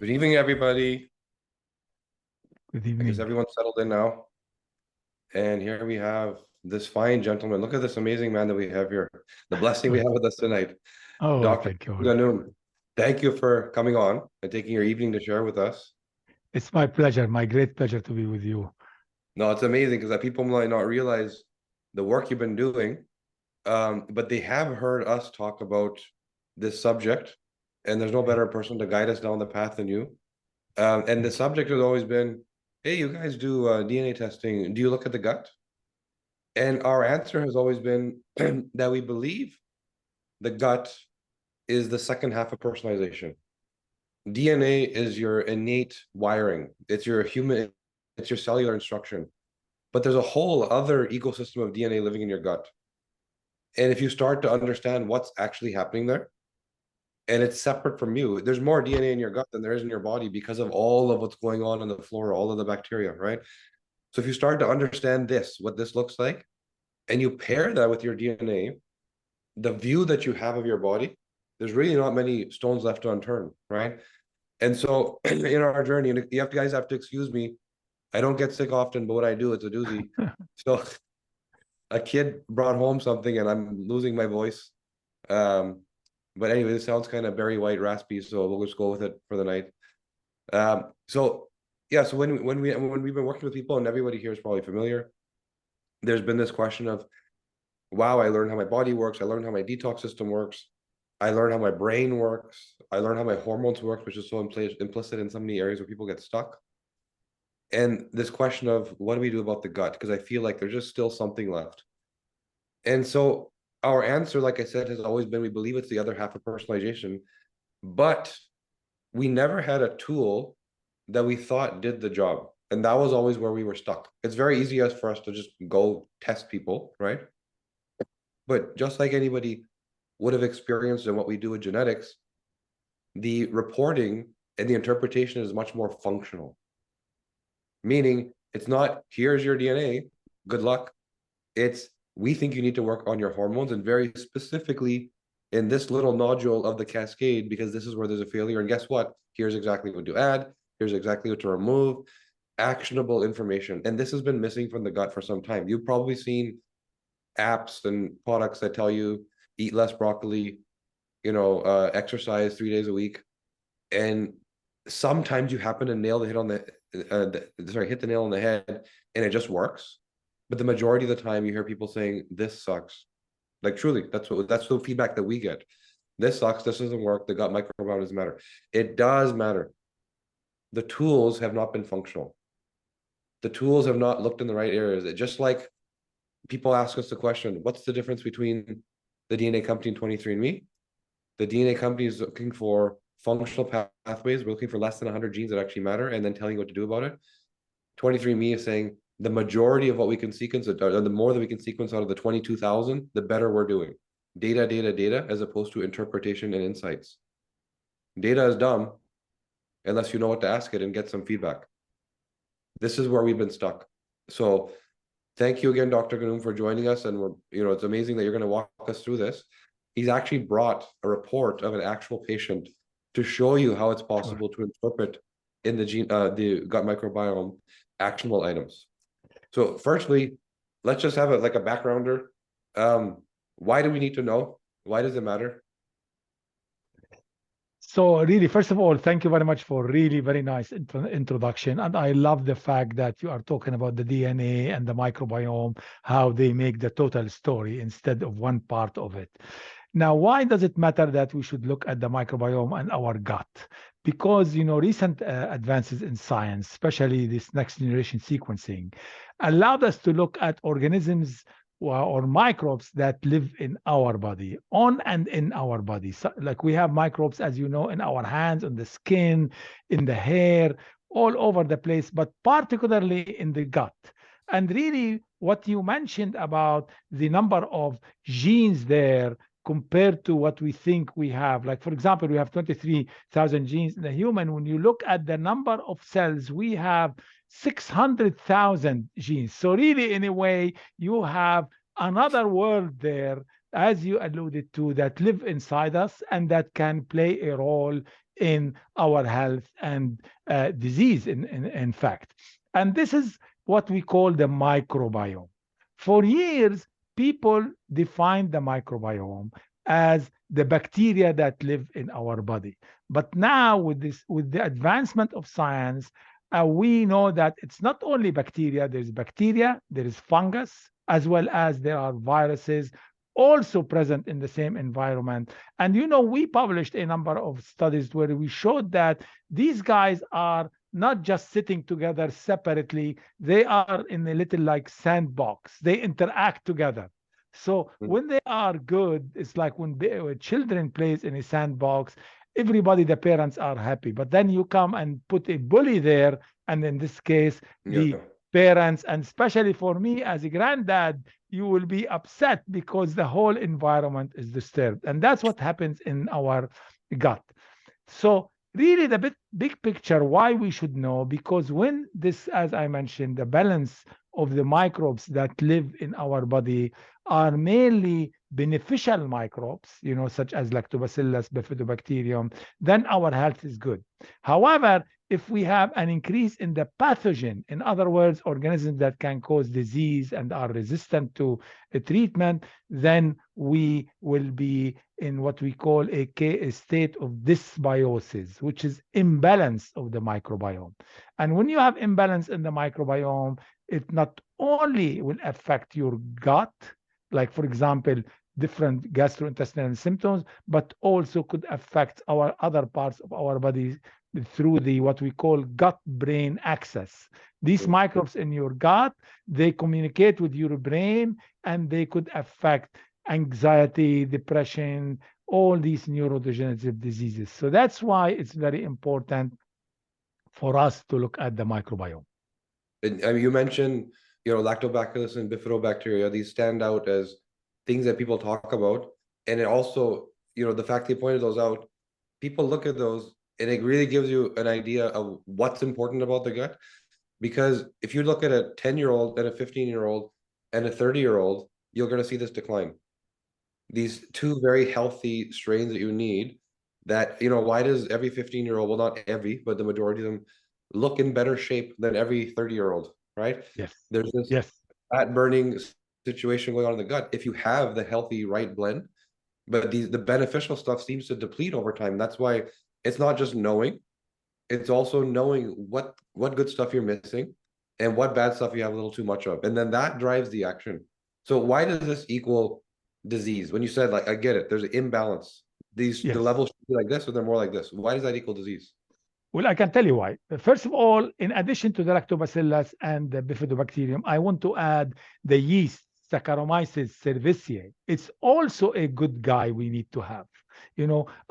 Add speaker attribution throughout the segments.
Speaker 1: Good evening, everybody.
Speaker 2: Good
Speaker 1: I guess
Speaker 2: evening.
Speaker 1: everyone's settled in now. And here we have this fine gentleman. Look at this amazing man that we have here. The blessing we have with us tonight,
Speaker 2: Oh,
Speaker 1: Dr.
Speaker 2: thank you.
Speaker 1: Ghannoum. Thank you for coming on and taking your evening to share with us.
Speaker 2: It's my pleasure, my great pleasure to be with you.
Speaker 1: No, it's amazing because people might not realize the work you've been doing, but they have heard us talk about this subject, and there's no better person to guide us down the path than you. And the
Speaker 2: Thank you.
Speaker 1: subject has always been, hey, you guys do DNA testing. Do you look at the gut? And our answer has always been that we believe the gut is the second half of personalization. DNA is your innate wiring. It's your cellular instruction. But there's a whole other ecosystem of DNA living in your gut. And if you start to understand what's actually happening there, and it's separate from you, there's more DNA in your gut than there is in your body because of all of what's going on the flora, all of the bacteria, right? So if you start to understand this, what this looks like, and you pair that with your DNA, the view that you have of your body, there's really not many stones left unturned, right? And so in our journey, and you guys have to excuse me, I don't get sick often, but what I do, it's a doozy. So a kid brought home something and I'm losing my voice. Um, but anyway, this sounds kind of Barry White raspy, so we'll just go with it for the night. So yeah, so when we've been working with people, and everybody here is probably familiar, there's been this question of, wow, I learned how my body works. I learned how my detox system works. I learned how my brain works. I learned how my hormones work, which is so implicit in so many areas where people get stuck. And this question of what do we do about the gut? Because I feel like there's just still something left. And so our answer, like I said, has always been we believe it's the other half of personalization, but we never had a tool that we thought did the job. And that was always where we were stuck. It's very easy for us to just go test people, right? But just like anybody would have experienced in what we do with genetics, the reporting and the interpretation is much more functional. Meaning, it's not, here's your DNA, good luck. It's, we think you need to work on your hormones, and very specifically in this little nodule of the cascade, because this is where there's a failure. And guess what? Here's exactly what to add. Here's exactly what to remove. Actionable information. And this has been missing from the gut for some time. You've probably seen apps and products that tell you eat less broccoli, exercise 3 days a week. And sometimes you happen to hit the nail on the head, and it just works. But the majority of the time you hear people saying, this sucks. Like truly, that's the feedback that we get. This sucks, this doesn't work, the gut microbiome doesn't matter. It does matter. The tools have not been functional. The tools have not looked in the right areas. It just like people ask us the question, what's the difference between the DNA company and 23andMe? The DNA company is looking for functional pathways. We're looking for less than 100 genes that actually matter, and then telling you what to do about it. 23andMe is saying the majority of what we can sequence, or the more that we can sequence out of the 22,000, the better we're doing. Data, data, data, as opposed to interpretation and insights. Data is dumb unless you know what to ask it and get some feedback. This is where we've been stuck. So thank you again, Dr. Ghannoum, for joining us. And it's amazing that you're going to walk us through this. He's actually brought a report of an actual patient to show you how it's possible to interpret in the gut microbiome actionable items. So firstly, let's just have a backgrounder. Why do we need to know? Why does it matter?
Speaker 2: So really, first of all, thank you very much for really very nice introduction. And I love the fact that you are talking about the DNA and the microbiome, how they make the total story instead of one part of it. Now, why does it matter that we should look at the microbiome and our gut? Because, recent advances in science, especially this next generation sequencing, allowed us to look at organisms or microbes that live in our body, on and in our body. So, like we have microbes, as you know, in our hands, on the skin, in the hair, all over the place, but particularly in the gut. And really, what you mentioned about the number of genes there compared to what we think we have. Like, for example, we have 23,000 genes in the human. When you look at the number of cells, we have 600,000 genes. So really, in a way, you have another world there, as you alluded to, that live inside us and that can play a role in our health and disease, in fact. And this is what we call the microbiome. For years, people defined the microbiome as the bacteria that live in our body. But now, with the advancement of science, we know that it's not only bacteria, there is fungus, as well as there are viruses also present in the same environment. And we published a number of studies where we showed that these guys are not just sitting together separately, they are in a little like sandbox. They interact together. So when they are good, it's like when children plays in a sandbox, everybody, the parents are happy. But then you come and put a bully there, and in this case, the parents, and especially for me as a granddad, you will be upset because the whole environment is disturbed. And that's what happens in our gut. So really the big picture, why we should know, because when this, as I mentioned, the balance of the microbes that live in our body are mainly beneficial microbes, such as lactobacillus, bifidobacterium, then our health is good. However, if we have an increase in the pathogen, in other words, organisms that can cause disease and are resistant to a treatment, then we will be in what we call a state of dysbiosis, which is imbalance of the microbiome. And when you have imbalance in the microbiome, it not only will affect your gut, like, for example, different gastrointestinal symptoms, but also could affect our other parts of our body through the what we call gut-brain axis. These microbes in your gut, they communicate with your brain, and they could affect anxiety, depression, all these neurodegenerative diseases. So that's why it's very important for us to look at the microbiome.
Speaker 1: And, I mean, you mentioned, lactobacillus and bifidobacteria, these stand out as things that people talk about. And it also, the fact they pointed those out, people look at those and it really gives you an idea of what's important about the gut. Because if you look at a 10-year-old and a 15-year-old and a 30-year-old, you're going to see this decline. These two very healthy strains that you need, that, why does every 15-year-old, well, not every, but the majority of them, look in better shape than every 30-year-old, right?
Speaker 2: Yes.
Speaker 1: There's this
Speaker 2: Yes.
Speaker 1: fat burning situation going on in the gut. If you have the healthy right blend, but the beneficial stuff seems to deplete over time. That's why it's not just knowing, it's also knowing what good stuff you're missing and what bad stuff you have a little too much of. And then that drives the action. So why does this equal disease? When you said, like, I get it, there's an imbalance. The levels should be like this, or they're more like this. Why does that equal disease?
Speaker 2: Well, I can tell you why. First of all, in addition to the lactobacillus and the bifidobacterium, I want to add the yeast, Saccharomyces cerevisiae. It's also a good guy we need to have,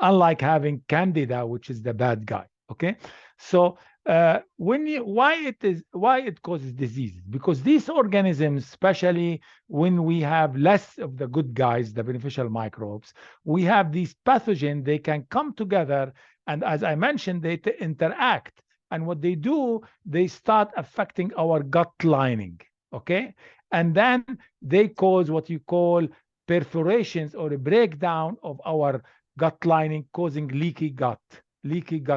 Speaker 2: unlike having Candida, which is the bad guy. Okay, so why it causes diseases? Because these organisms, especially when we have less of the good guys, the beneficial microbes, we have these pathogens. They can come together, and as I mentioned, they interact. And what they do, they start affecting our gut lining. Okay, and then they cause what you call perforations or a breakdown of our gut lining, causing leaky gut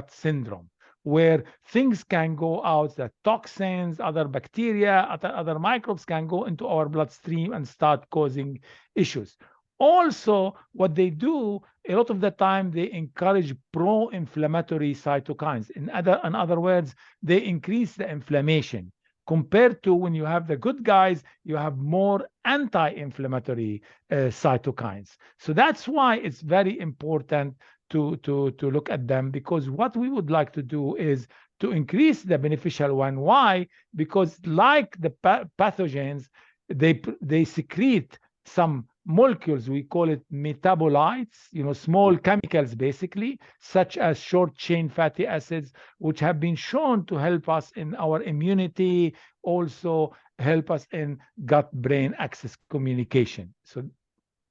Speaker 2: syndrome, where things can go out, that toxins, other bacteria, other microbes can go into our bloodstream and start causing issues. Also, what they do, a lot of the time, they encourage pro-inflammatory cytokines. In other words, they increase the inflammation. Compared to when you have the good guys, you have more anti-inflammatory cytokines. So that's why it's very important to look at them, because what we would like to do is to increase the beneficial one. Why? Because like the pathogens, they secrete some molecules, we call it metabolites, small chemicals basically, such as short chain fatty acids, which have been shown to help us in our immunity, also help us in gut-brain axis communication. So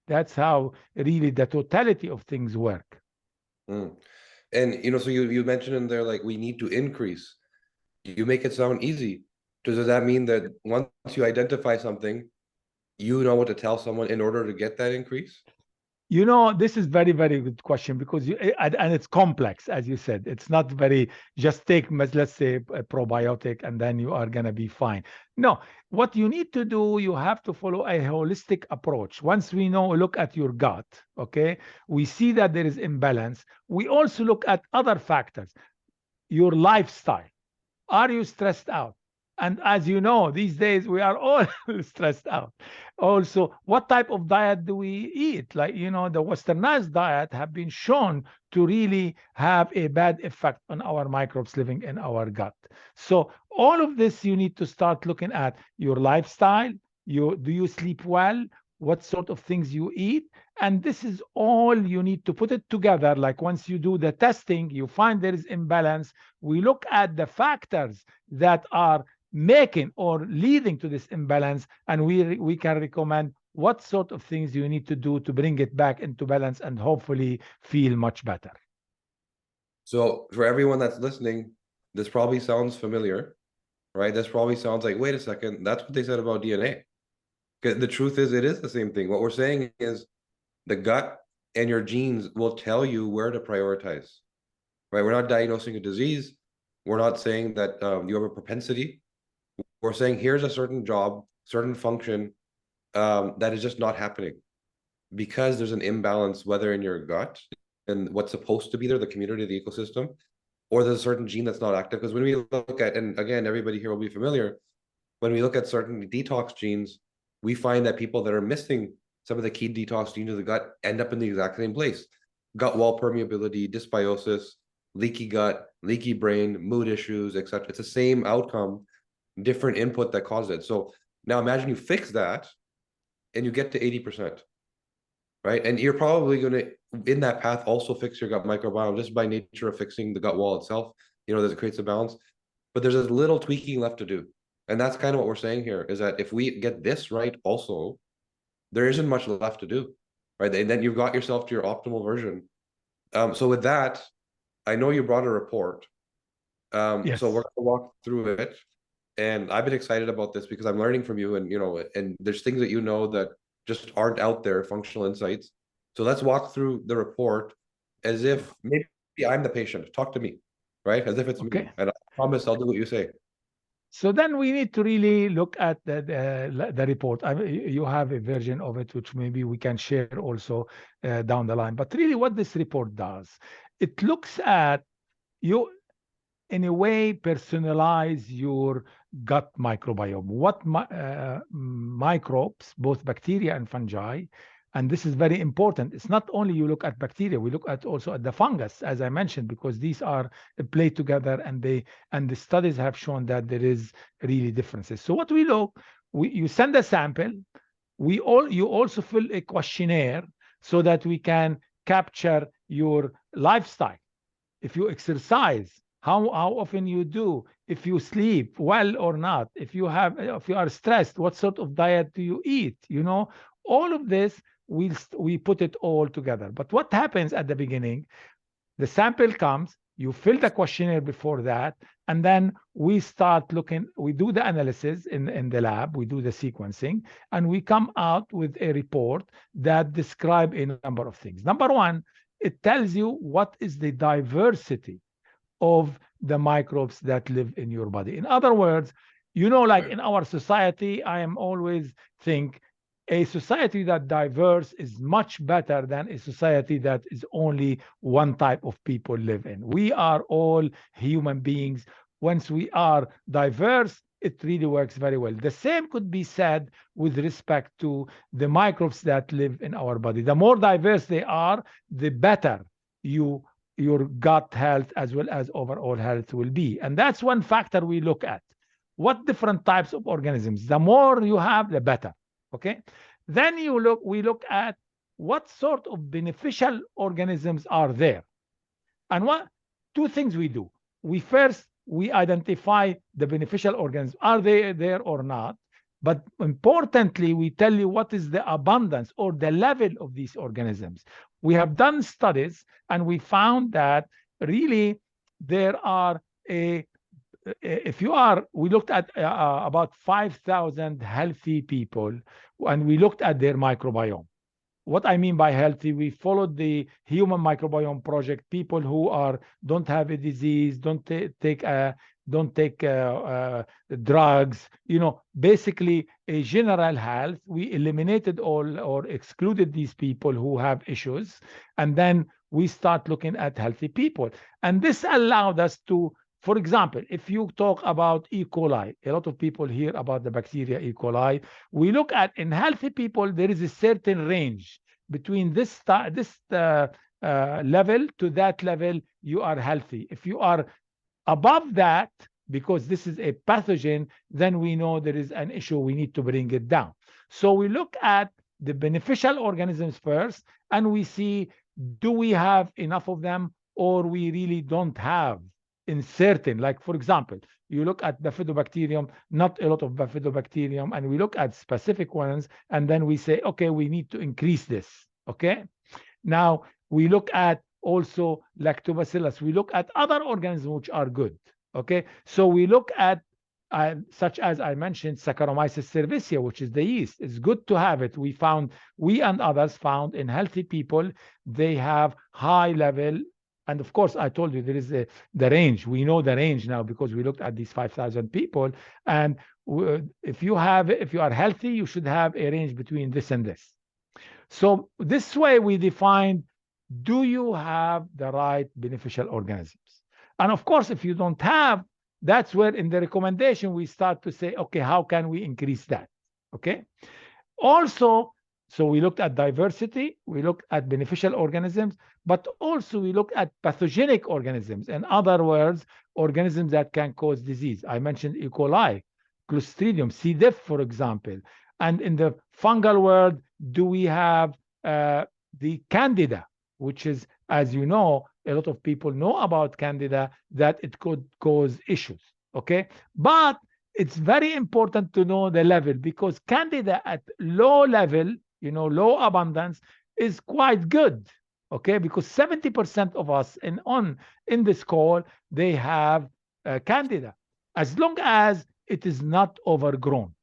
Speaker 2: that's how really the totality of things work.
Speaker 1: And so you mentioned in there, like, we need to increase. You make it sound easy. Does that mean that once you identify something, you know what to tell someone in order to get that increase?
Speaker 2: You know, this is very, very good question because and it's complex, as you said. It's not very just take, let's say, a probiotic and then you are going to be fine. No, what you need to do, you have to follow a holistic approach. Once we know, look at your gut, okay, we see that there is imbalance. We also look at other factors, your lifestyle. Are you stressed out? And as you know, these days we are all stressed out. Also, what type of diet do we eat? Like, you know, the westernized diet have been shown to really have a bad effect on our microbes living in our gut. So all of this you need to start looking at your lifestyle. Do you sleep well? What sort of things you eat? And this is all you need to put it together. Like once you do the testing, you find there is imbalance. We look at the factors that are making or leading to this imbalance, and we can recommend what sort of things you need to do to bring it back into balance and hopefully feel much better.
Speaker 1: So for everyone that's listening, this probably sounds familiar, right? This probably sounds like, wait a second, that's what they said about DNA. The truth is, it is the same thing. What we're saying is the gut and your genes will tell you where to prioritize, right? We're not diagnosing a disease. We're not saying that you have a propensity. We're saying here's a certain job, certain function that is just not happening because there's an imbalance, whether in your gut and what's supposed to be there, the community, the ecosystem, or there's a certain gene that's not active. Because when we look at, and again, everybody here will be familiar, when we look at certain detox genes, we find that people that are missing some of the key detox genes of the gut end up in the exact same place. Gut wall permeability, dysbiosis, leaky gut, leaky brain, mood issues, etc. It's the same outcome, different input that caused it. So now imagine you fix that and you get to 80%, right? And you're probably going to, in that path, also fix your gut microbiome just by nature of fixing the gut wall itself, you know, that it creates a balance. But there's a little tweaking left to do. And that's kind of what we're saying here, is that if we get this right also, there isn't much left to do, right? And then you've got yourself to your optimal version. So with that, I know you brought a report.
Speaker 2: Yes.
Speaker 1: So we're going to walk through it. And I've been excited about this because I'm learning from you, and you know, and there's things that you know that just aren't out there, functional insights. So let's walk through the report as if maybe I'm the patient. Talk to me, right? As if it's me. And I promise I'll do what you say.
Speaker 2: So then we need to really look at the report. You have a version of it, which maybe we can share also down the line. But really what this report does, it looks at you, in a way, personalize your gut microbiome. What microbes, both bacteria and fungi, and this is very important. It's not only you look at bacteria, we look at also at the fungus, as I mentioned, because these are play together, and the studies have shown that there is really differences. So what we look, you send a sample, you also fill a questionnaire so that we can capture your lifestyle. If you exercise, how often you do, if you sleep well or not, if you are stressed, what sort of diet do you eat, you know, all of this, we put it all together. But what happens at the beginning, the sample comes, you fill the questionnaire before that, and then we start looking, we do the analysis in the lab, we do the sequencing, and we come out with a report that describe a number of things. Number one, it tells you what is the diversity of the microbes that live in your body. In other words, you know, like in our society, I am always think a society that diverse is much better than a society that is only one type of people live in. We are all human beings. Once we are diverse, it really works very well. The same could be said with respect to the microbes that live in our body. The more diverse they are, the better your gut health as well as overall health will be. And that's one factor we look at. What different types of organisms? The more you have, the better. Okay. Then we look at what sort of beneficial organisms are there. And two things we do. We identify the beneficial organisms. Are they there or not? But importantly, we tell you what is the abundance or the level of these organisms. We have done studies and we found that really there are we looked at about 5,000 healthy people, and we looked at their microbiome. what I mean by healthy, we followed the Human Microbiome Project. People who don't have a disease, don't take drugs. Basically a general health. We eliminated all or excluded these people who have issues, and then we start looking at healthy people, and this allowed us to. For example, if you talk about E. coli, a lot of people hear about the bacteria E. coli. We look at in healthy people, there is a certain range between this level to that level, you are healthy. If you are above that, because this is a pathogen, then we know there is an issue, we need to bring it down. So we look at the beneficial organisms first, and we see, do we have enough of them, or we really don't have in certain, like for example, you look at bifidobacterium, not a lot of bifidobacterium, and we look at specific ones, and then we say, okay, we need to increase this. Okay, now we look at also lactobacillus, we look at other organisms which are good. Okay, so we look at such as I mentioned, Saccharomyces cerevisiae, which is the yeast. It's good to have it. We and others found in healthy people, they have high level. And of course, I told you there is the range. We know the range now because we looked at these 5,000 people. And if you are healthy, you should have a range between this and this. So this way we define, do you have the right beneficial organisms? And of course, if you don't have, that's where in the recommendation we start to say, okay, how can we increase that? Okay. Also, so we looked at diversity, we looked at beneficial organisms, but also we look at pathogenic organisms. In other words, organisms that can cause disease. I mentioned E. coli, Clostridium, C. diff, for example. And in the fungal world, do we have the Candida, which is, as you know, a lot of people know about Candida, that it could cause issues. Okay, but it's very important to know the level, because Candida at low level, low abundance, is quite good. Okay, because 70% of us in this call, they have Candida, as long as it is not overgrown.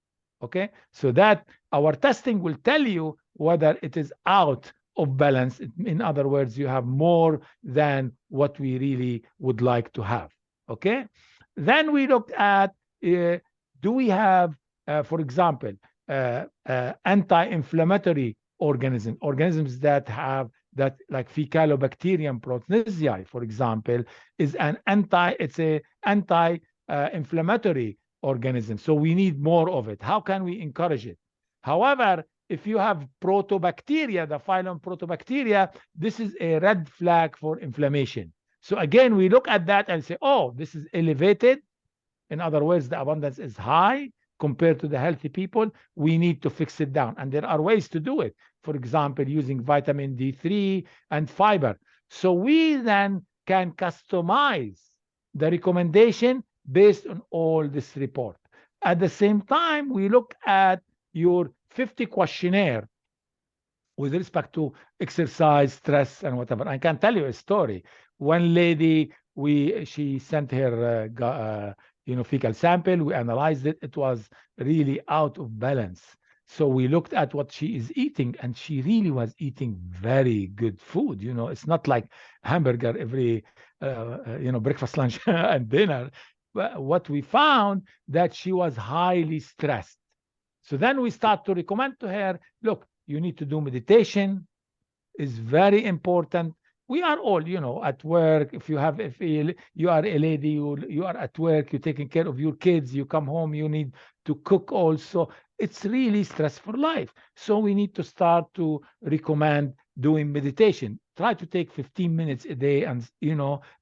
Speaker 2: Okay, so that our testing will tell you whether it is out of balance. In other words, you have more than what we really would like to have. Okay, then we looked at, do we have, for example, anti-inflammatory organisms that have that, like Fecalibacterium proteinsiae, for example, is an anti-inflammatory organism. So we need more of it. How can we encourage it? However, if you have Protobacteria, the phylum Protobacteria, this is a red flag for inflammation. So again, we look at that and say, oh, this is elevated. In other words, the abundance is high compared to the healthy people. We need to fix it down. And there are ways to do it. For example, using vitamin D3 and fiber. So we then can customize the recommendation based on all this report. At the same time, we look at your 50 questionnaire with respect to exercise, stress, and whatever. I can tell you a story. One lady, she sent her fecal sample. We analyzed it. It was really out of balance. So we looked at what she is eating, and she really was eating very good food. It's not like hamburger every breakfast, lunch, and dinner. But what we found, that she was highly stressed. So then we start to recommend to her, look, you need to do meditation. Is very important. We are all, at work. If you are a lady, you are at work, you're taking care of your kids, you come home, you need to cook also. It's really stressful life. So we need to start to recommend doing meditation. Try to take 15 minutes a day and,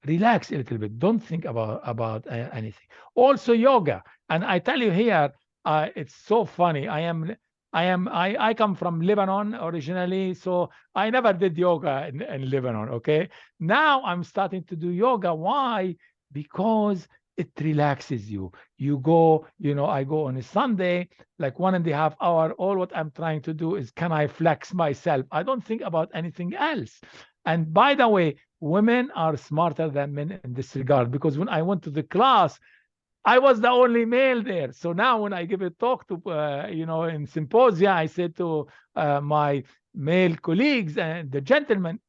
Speaker 2: relax a little bit. Don't think about anything. Also yoga. And I tell you here, it's so funny. I come from Lebanon originally, so I never did yoga in Lebanon. Okay, now I'm starting to do yoga. Why? Because it relaxes you. You go, I go on a Sunday, like 1.5 hours. All what I'm trying to do is, can I flex myself? I don't think about anything else. And by the way, women are smarter than men in this regard, because when I went to the class, I was the only male there. So now when I give a talk to, in symposia, I said to my male colleagues and the gentlemen,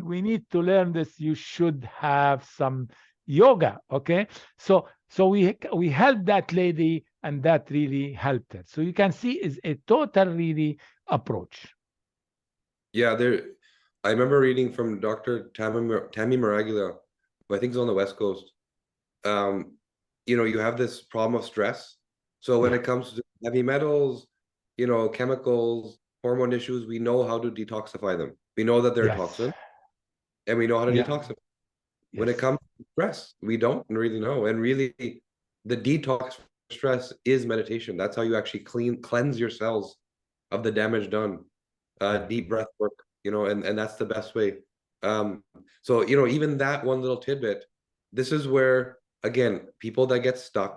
Speaker 2: we need to learn this. You should have some yoga. Okay. So we helped that lady, and that really helped her. So you can see is a total really approach.
Speaker 1: Yeah, I remember reading from Dr. Tammy Maraglia, who I think is on the West Coast. You have this problem of stress. So when it comes to heavy metals, chemicals, hormone issues, we know how to detoxify them. We know that they're a
Speaker 2: Yes.
Speaker 1: toxin, and we know how to
Speaker 2: Yeah.
Speaker 1: detoxify. When
Speaker 2: Yes.
Speaker 1: it comes to stress, we don't really know. And really, the detox for stress is meditation. That's how you actually cleanse your cells of the damage done. Deep breath work, and that's the best way. So even that one little tidbit, this is where, again, people that get stuck,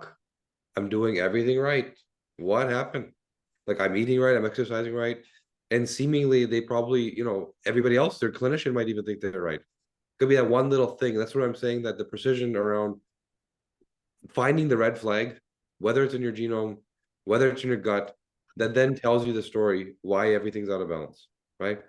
Speaker 1: I'm doing everything right. What happened? Like, I'm eating right, I'm exercising right, and seemingly they probably, everybody else, their clinician might even think they're right. Could be that one little thing. That's what I'm saying, that the precision around finding the red flag, whether it's in your genome, whether it's in your gut, that then tells you the story why everything's out of balance, right?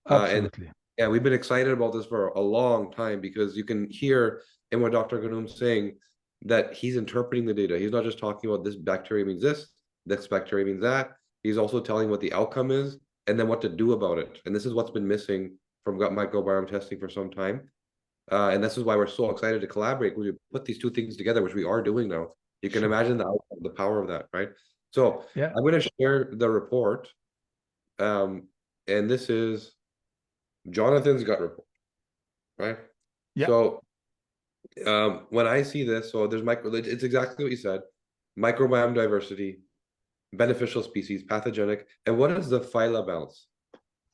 Speaker 1: And
Speaker 2: Absolutely.
Speaker 1: yeah, we've been excited about this for a long time, because you can hear in what Dr. Ghannoum's saying that he's interpreting the data. He's not just talking about this bacteria means this bacteria means that. He's also telling what the outcome is and then what to do about it. And this is what's been missing from gut microbiome testing for some time. And this is why we're so excited to collaborate. We put these two things together, which we are doing now. You can imagine the power of that, right? So
Speaker 2: Yeah.
Speaker 1: I'm going to share the report. And this is Jonathan's gut report, right?
Speaker 2: Yeah.
Speaker 1: So when I see this, so it's exactly what you said: microbiome diversity, beneficial species, pathogenic, and what is the phyla balance?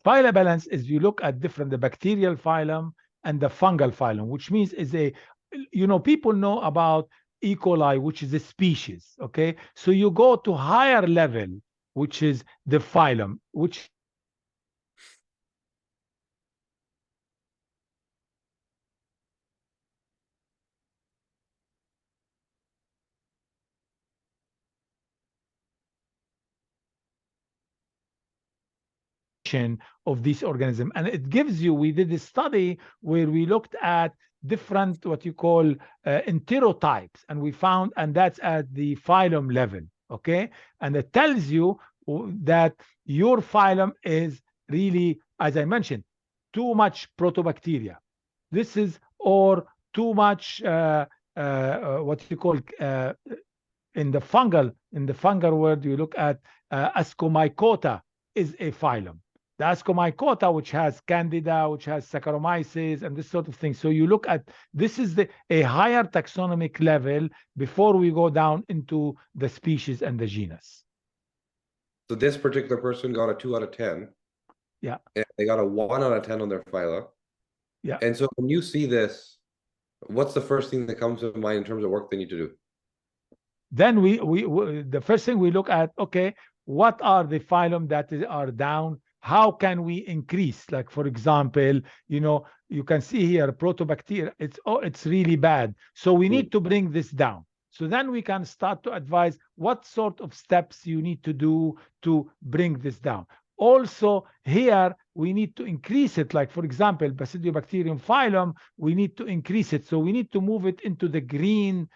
Speaker 2: Phyla balance is you look at the bacterial phylum and the fungal phylum, which means people know about E. coli, which is a species. Okay. So you go to higher level, which is the phylum, which of this organism. And it gives you, we did a study where we looked at different what you call enterotypes, and we found, and that's at the phylum level. Okay. And it tells you that your phylum is really, as I mentioned, too much protobacteria. This is, or too much what you call in the fungal world, you look at Ascomycota is a phylum. The Ascomycota, which has Candida, which has Saccharomyces, and this sort of thing. So you look at, this is a higher taxonomic level before we go down into the species and the genus.
Speaker 1: So this particular person got a 2 out of 10.
Speaker 2: Yeah.
Speaker 1: And they got a 1 out of 10 on their phyla.
Speaker 2: Yeah.
Speaker 1: And so when you see this, what's the first thing that comes to mind in terms of work they need to do?
Speaker 2: Then we the first thing we look at, okay, what are the phylum that are down? How can we increase? Like, for example, you can see here protobacteria. It's really bad. So we need to bring this down. So then we can start to advise what sort of steps you need to do to bring this down. Also, here we need to increase it. Like, for example, Basidiobacterium phylum, we need to increase it. So we need to move it into the green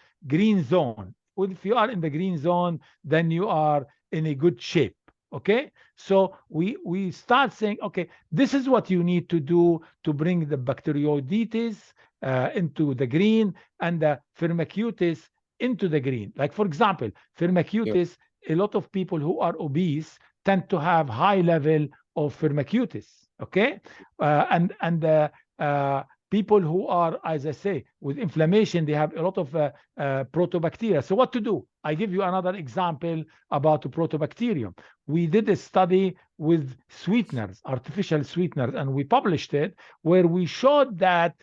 Speaker 2: zone. If you are in the green zone, then you are in a good shape. Okay. So we start saying, okay, this is what you need to do to bring the Bacteroidetes into the green and the Firmicutes into the green. Like, for example, Firmicutes, a lot of people who are obese tend to have high level of Firmicutes. Okay. People who are, as I say, with inflammation, they have a lot of protobacteria. So what to do? I give you another example about Protobacterium. We did a study with sweeteners, artificial sweeteners, and we published it, where we showed that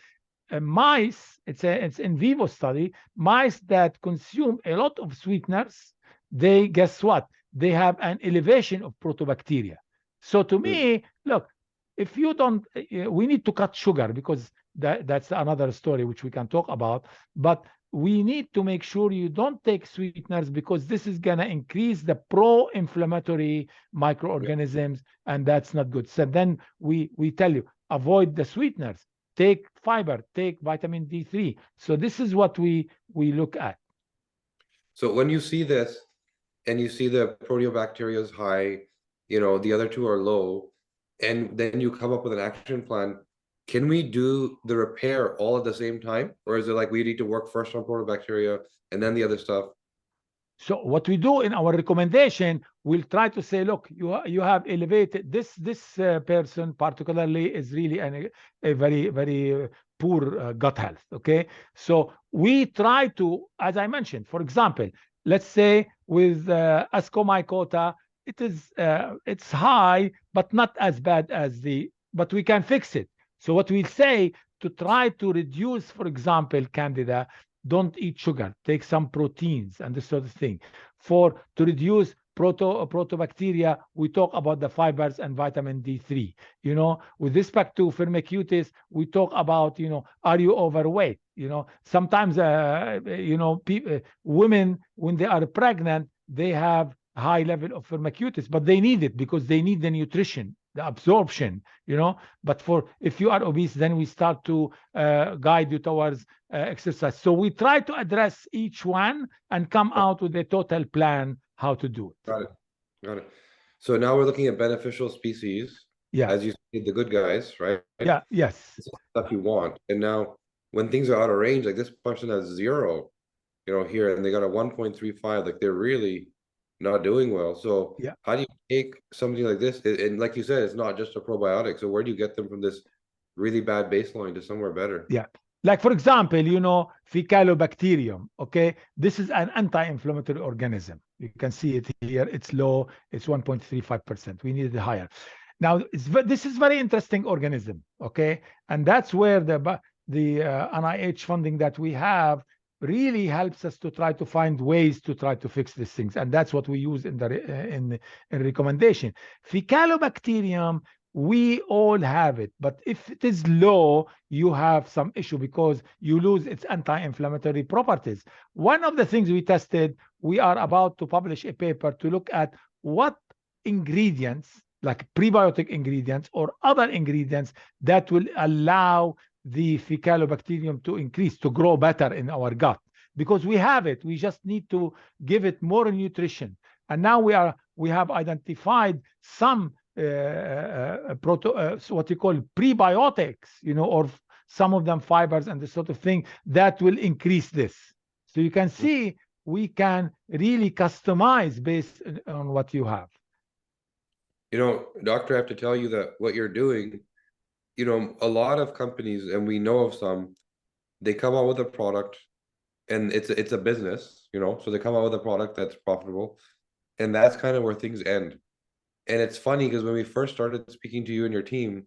Speaker 2: mice, it's in vivo study, mice that consume a lot of sweeteners, guess what? They have an elevation of protobacteria. So to me, look, if you don't, we need to cut sugar, because that's another story which we can talk about. But we need to make sure you don't take sweeteners, because this is going to increase the pro-inflammatory microorganisms, and that's not good. So then we tell you, avoid the sweeteners, take fiber, take vitamin D3. So this is what we look at.
Speaker 1: So when you see this and you see the proteobacteria is high, the other two are low, and then you come up with an action plan, can we do the repair all at the same time? Or is it like we need to work first on proteobacteria and then the other stuff?
Speaker 2: So what we do in our recommendation, we'll try to say, look, you have elevated this person particularly is really a very, very poor gut health. Okay, so we try to, as I mentioned, for example, let's say with ascomycota, it's high, but not as bad as but we can fix it. So what we say, to try to reduce, for example, candida, don't eat sugar, take some proteins and this sort of thing. To reduce protobacteria, we talk about the fibers and vitamin D3. With respect to firmicutes, we talk about, are you overweight? Sometimes, women, when they are pregnant, they have high level of firmicutes, but they need it because they need the nutrition, the absorption, but if you are obese, then we start to guide you towards exercise. So we try to address each one and come out with a total plan how to do it.
Speaker 1: Got it. So now we're looking at beneficial species.
Speaker 2: Yeah.
Speaker 1: As you said, the good guys, right?
Speaker 2: Yeah. Yes.
Speaker 1: This is stuff you want. And now when things are out of range, like this person has 0, here, and they got a 1.35, like they're really not doing well. So
Speaker 2: yeah,
Speaker 1: how do you take something like this? And like you said, it's not just a probiotic. So where do you get them from this really bad baseline to somewhere better?
Speaker 2: Yeah. Like, for example, Fecalobacterium, okay? This is an anti-inflammatory organism. You can see it here. It's low. It's 1.35%. We need it higher. Now, this is very interesting organism, okay? And that's where the NIH funding that we have really helps us to try to find ways to try to fix these things. And that's what we use in the recommendation. Fecalobacterium, we all have it, but if it is low, you have some issue because you lose its anti-inflammatory properties. One of the things we tested, we are about to publish a paper to look at what ingredients, like prebiotic ingredients or other ingredients, that will allow the Fecalobacterium to increase, to grow better in our gut, because we have it. We just need to give it more nutrition. And now we have identified some what you call prebiotics, or some of them fibers and this sort of thing that will increase this. So you can see we can really customize based on what you have.
Speaker 1: Doctor, I have to tell you that what you're doing, a lot of companies, and we know of some, they come out with a product and it's a business, so they come out with a product that's profitable, and that's kind of where things end. And it's funny because when we first started speaking to you and your team,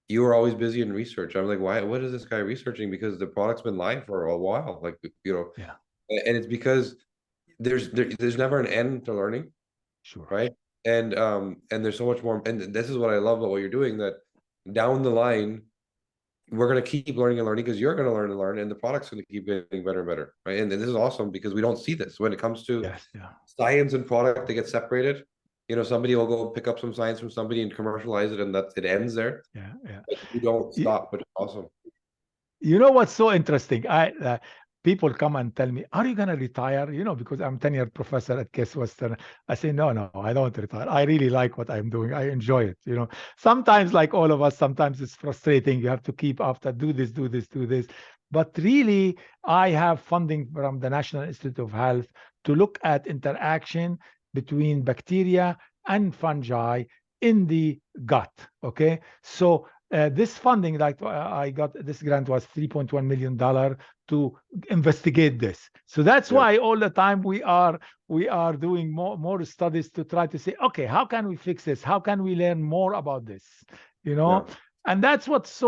Speaker 1: you were always busy in research. I'm like, why? What is this guy researching? Because the product's been live for a while,
Speaker 2: Yeah.
Speaker 1: And it's because there's never an end to learning,
Speaker 2: Sure.
Speaker 1: right? And there's so much more. And this is what I love about what you're doing. That down the line, we're gonna keep learning and learning because you're gonna learn and learn, and the product's gonna keep getting better and better, right? And this is awesome because we don't see this when it comes to science and product. They get separated. Somebody will go pick up some science from somebody and commercialize it, and it ends there.
Speaker 2: Yeah.
Speaker 1: But you don't stop, which is awesome.
Speaker 2: What's so interesting? People come and tell me, "Are you gonna retire?" Because I'm tenured professor at Case Western. I say, no, I don't retire. I really like what I'm doing. I enjoy it. Sometimes, like all of us, sometimes it's frustrating. You have to keep after, do this. But really, I have funding from the National Institute of Health to look at interaction between bacteria and fungi in the gut. Okay, so this funding, like I got, this grant was $3.1 million to investigate this. So that's why all the time we are doing more studies to try to say, okay, how can we fix this? How can we learn more about this? And that's what's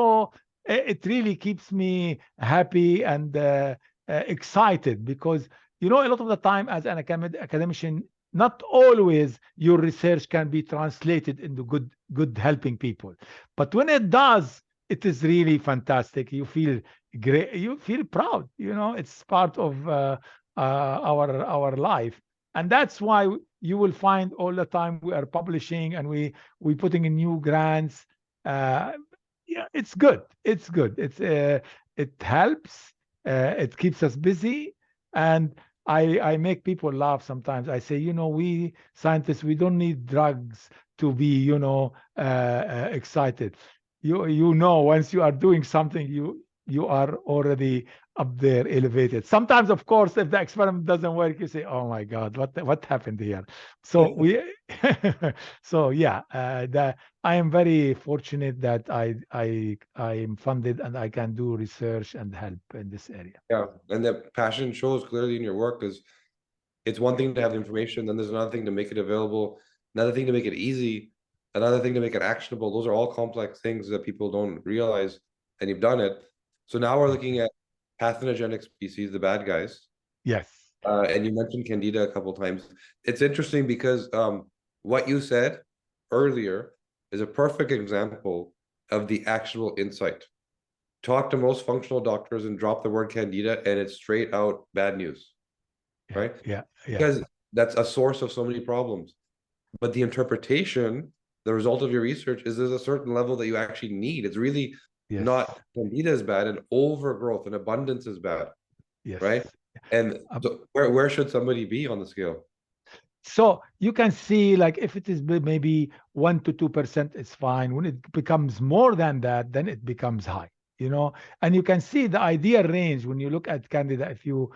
Speaker 2: it really keeps me happy and excited, because a lot of the time as an academician, not always your research can be translated into good helping people. But when it does, it is really fantastic. You feel great. You feel proud. It's part of our life, and that's why you will find all the time we are publishing and we putting in new grants. Uh, yeah, it's good. It's good. It helps. It keeps us busy, and I make people laugh sometimes. I say, we scientists, we don't need drugs to be, excited. Once you are doing something, you are already up there, elevated. Sometimes, of course, if the experiment doesn't work, you say, "Oh my God, what happened here?" So so yeah, I am very fortunate that I am funded and I can do research and help in this area.
Speaker 1: Yeah, and the passion shows clearly in your work, because it's one thing to have the information, then there's another thing to make it available, another thing to make it easy, another thing to make it actionable. Those are all complex things that people don't realize, and you've done it. So now we're looking at pathogenic species, the bad guys.
Speaker 2: Yes.
Speaker 1: And you mentioned Candida a couple times. It's interesting because what you said earlier is a perfect example of the actual insight. Talk to most functional doctors and drop the word Candida, and it's straight out bad news, right?
Speaker 2: Yeah.
Speaker 1: Because that's a source of so many problems. But the interpretation, the result of your research, is there's a certain level that you actually need. It's really
Speaker 2: Yes.
Speaker 1: not Candida is bad, and overgrowth and abundance is bad,
Speaker 2: Yes.
Speaker 1: right? And so where should somebody be on the scale?
Speaker 2: So you can see, like, if it is maybe 1 to 2%, it's fine. When it becomes more than that, then it becomes high. And you can see the ideal range when you look at Candida. If you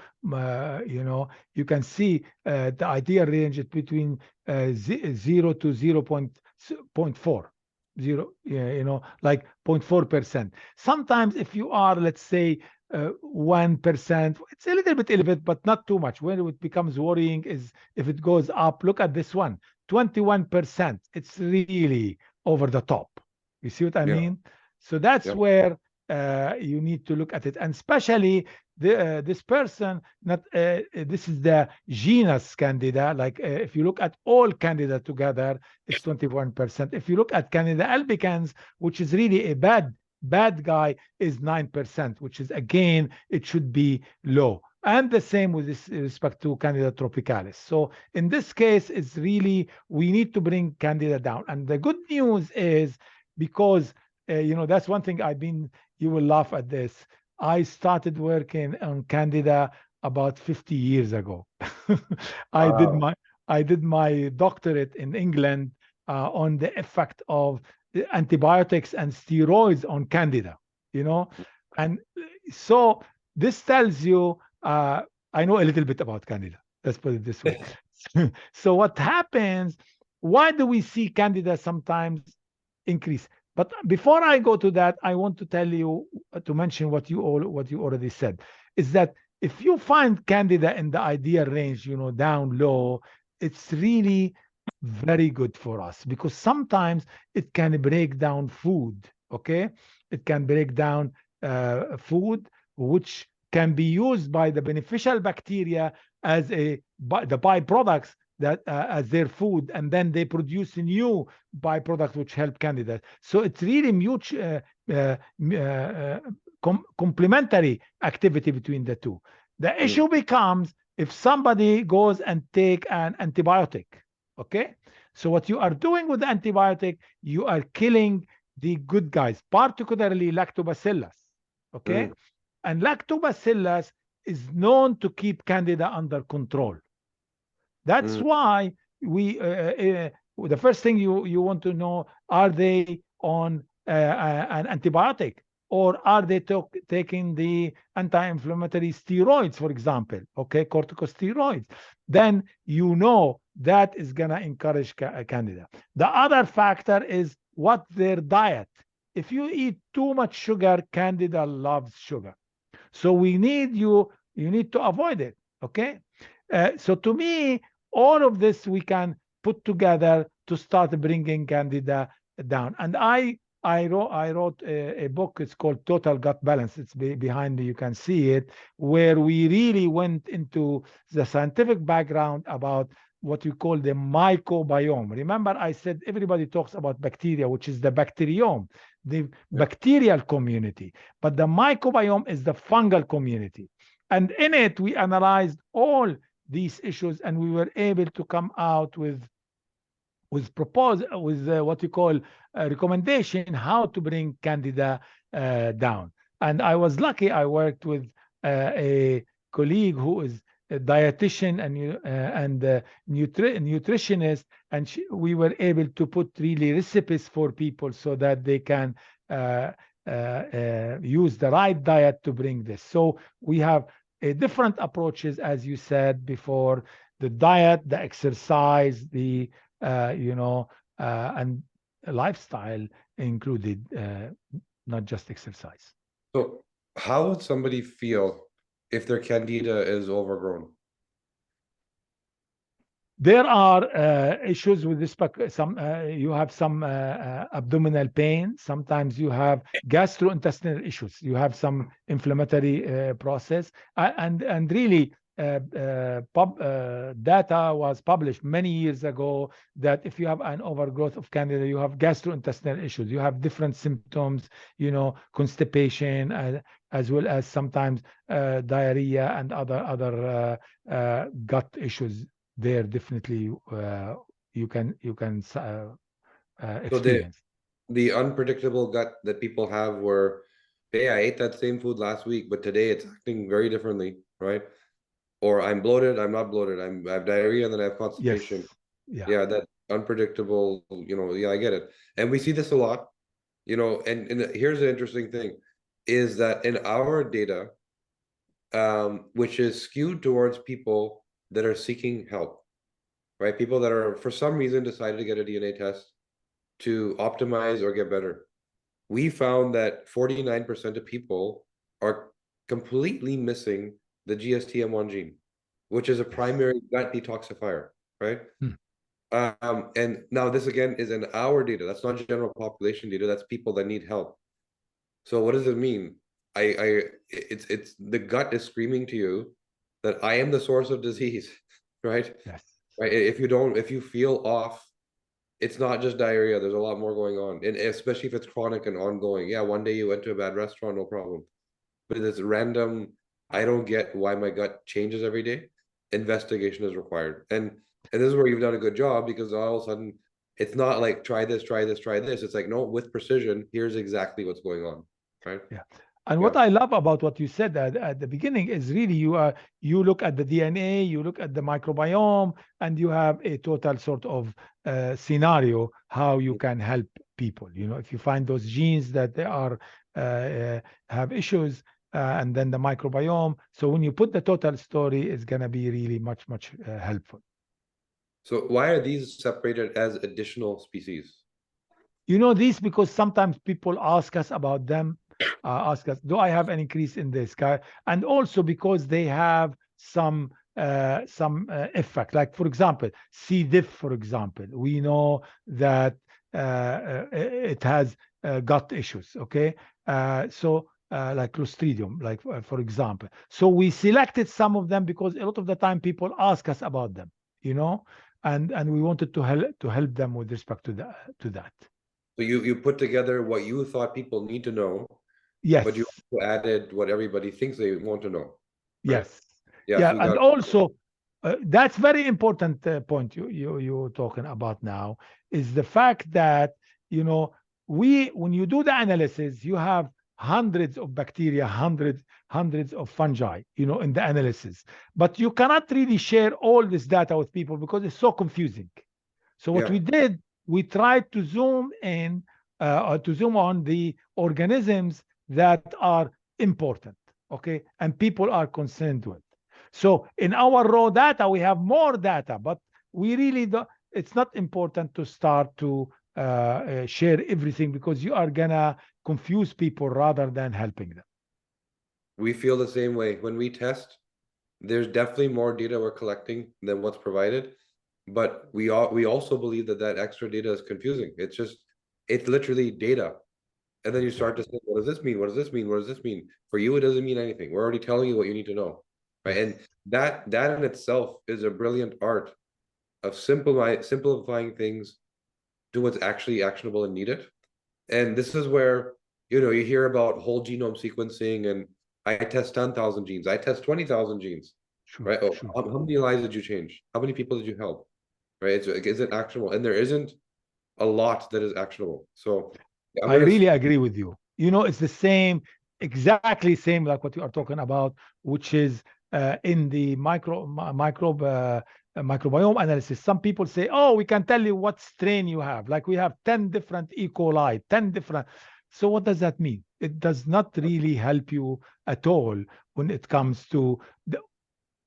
Speaker 2: can see the ideal range is between 0 to 0.4. Like 0.4%. Sometimes if you are, let's say, 1%, it's a little bit elevated, but not too much. When it becomes worrying is if it goes up. Look at this one, 21%. It's really over the top. You see what I mean? So that's where you need to look at it, and especially this person. Not this is the genus Candida. Like if you look at all Candida together, it's 21%. If you look at Candida albicans, which is really a bad guy, is 9%, which is, again, it should be low. And the same with this respect to Candida tropicalis. So in this case, it's really, we need to bring Candida down. And the good news is, because that's one thing you will laugh at this. I started working on Candida about 50 years ago. I did my doctorate in England on the effect of antibiotics and steroids on Candida. And so this tells you I know a little bit about Candida. Let's put it this way. So what happens? Why do we see Candida sometimes increase? But before I go to that, I want to tell you, to mention what you already said, is that if you find Candida in the ideal range, down low, it's really very good for us, because sometimes it can break down food. Okay, it can break down food, which can be used by the beneficial bacteria as the byproducts that as their food, and then they produce new byproducts which help Candida. So it's really complementary activity between the two. The issue becomes if somebody goes and take an antibiotic. Okay, so what you are doing with the antibiotic, you are killing the good guys, particularly lactobacillus. Okay, and lactobacillus is known to keep Candida under control. That's why the first thing you want to know, are they on an antibiotic, or are they taking the anti-inflammatory steroids, for example, okay, corticosteroids? Then that is going to encourage Candida. The other factor is what their diet. If you eat too much sugar, Candida loves sugar. So you need to avoid it, okay? So to me, all of this we can put together to start bringing Candida down. And I wrote a book. It's called Total Gut Balance. It's behind me. You can see it, where we really went into the scientific background about what we call the microbiome. Remember, I said everybody talks about bacteria, which is the bacteriome, the bacterial community, but the microbiome is the fungal community. And in it, we analyzed all these issues, and we were able to come out with what we call a recommendation how to bring candida down. And I was lucky, I worked with a colleague who is a dietitian and nutritionist, and we were able to put really recipes for people so that they can use the right diet to bring this. So we have different approaches, as you said before: the diet, the exercise, the and lifestyle included, not just exercise.
Speaker 1: So how would somebody feel if their candida is overgrown?
Speaker 2: There are issues with this. Some you have some abdominal pain. Sometimes you have gastrointestinal issues. You have some inflammatory process, and really data was published many years ago that if you have an overgrowth of candida, you have gastrointestinal issues. You have different symptoms, constipation, as well as sometimes diarrhea and other gut issues. There definitely you can experience.
Speaker 1: So the unpredictable gut that people have where, hey, I ate that same food last week, but today it's acting very differently, right? Or I'm bloated, I'm not bloated, I have diarrhea, and then I have constipation.
Speaker 2: Yes.
Speaker 1: Yeah, that unpredictable, yeah, I get it. And we see this a lot, and here's the interesting thing, is that in our data, which is skewed towards people that are seeking help, right? People that are, for some reason, decided to get a DNA test to optimize or get better. We found that 49% of people are completely missing the GSTM1 gene, which is a primary gut detoxifier, right? And now this again is in our data. That's not general population data. That's people that need help. So what does it mean? It's the gut is screaming to you that I am the source of disease, right?
Speaker 2: Yes.
Speaker 1: Right. If you feel off, it's not just diarrhea. There's a lot more going on, and especially if it's chronic and ongoing. Yeah, one day you went to a bad restaurant, no problem. But if it's random, I don't get why my gut changes every day. Investigation is required, and this is where you've done a good job, because all of a sudden it's not like try this, try this, try this. It's like, no, with precision, here's exactly what's going on, right?
Speaker 2: Yeah. And what I love about what you said at the beginning is really you look at the DNA, you look at the microbiome, and you have a total sort of scenario how you can help people. If you find those genes that they are have issues, and then the microbiome. So when you put the total story, it's gonna be really much helpful.
Speaker 1: So why are these separated as additional species?
Speaker 2: These because sometimes people ask us about them, ask us, do I have an increase in this guy? And also because they have some effect. Like, for example, C. diff, for example, we know that it has gut issues, okay? So like Clostridium, like for example. So we selected some of them because a lot of the time people ask us about them, and we wanted to help them with respect to that.
Speaker 1: So you put together what you thought people need to know,
Speaker 2: Yes.
Speaker 1: but you also added what everybody thinks they want to know. Right?
Speaker 2: Yes.
Speaker 1: Yeah.
Speaker 2: Yeah,
Speaker 1: So
Speaker 2: and also that's very important point you're talking about now is the fact that when you do the analysis, you have hundreds of bacteria, hundreds of fungi, in the analysis, but you cannot really share all this data with people because it's so confusing. So what we did, we tried to zoom in, to zoom on the organisms that are important, okay, and people are concerned with. So in our raw data, we have more data, but we really don't. It's not important to start to share everything because you are gonna confuse people rather than helping them.
Speaker 1: We feel the same way. When we test, there's definitely more data we're collecting than what's provided, but we also believe that extra data is confusing. It's literally data. And then you start to say, what does this mean? What does this mean? What does this mean? For you, it doesn't mean anything. We're already telling you what you need to know, right? And that in itself is a brilliant art of simplifying things to what's actually actionable and needed. And this is where, you hear about whole genome sequencing, and I test 10,000 genes, I test 20,000 genes,
Speaker 2: Sure,
Speaker 1: right? Oh,
Speaker 2: sure.
Speaker 1: how many lives did you change? How many people did you help? Right? It's like, is it actionable? And there isn't a lot that is actionable. So I'm
Speaker 2: I
Speaker 1: gonna
Speaker 2: really agree with you. It's the same, exactly same like what you are talking about, which is in the microbiome analysis. Some people say, "Oh, we can tell you what strain you have. Like we have 10 different E. coli, 10 different." So what does that mean? It does not really help you at all when it comes to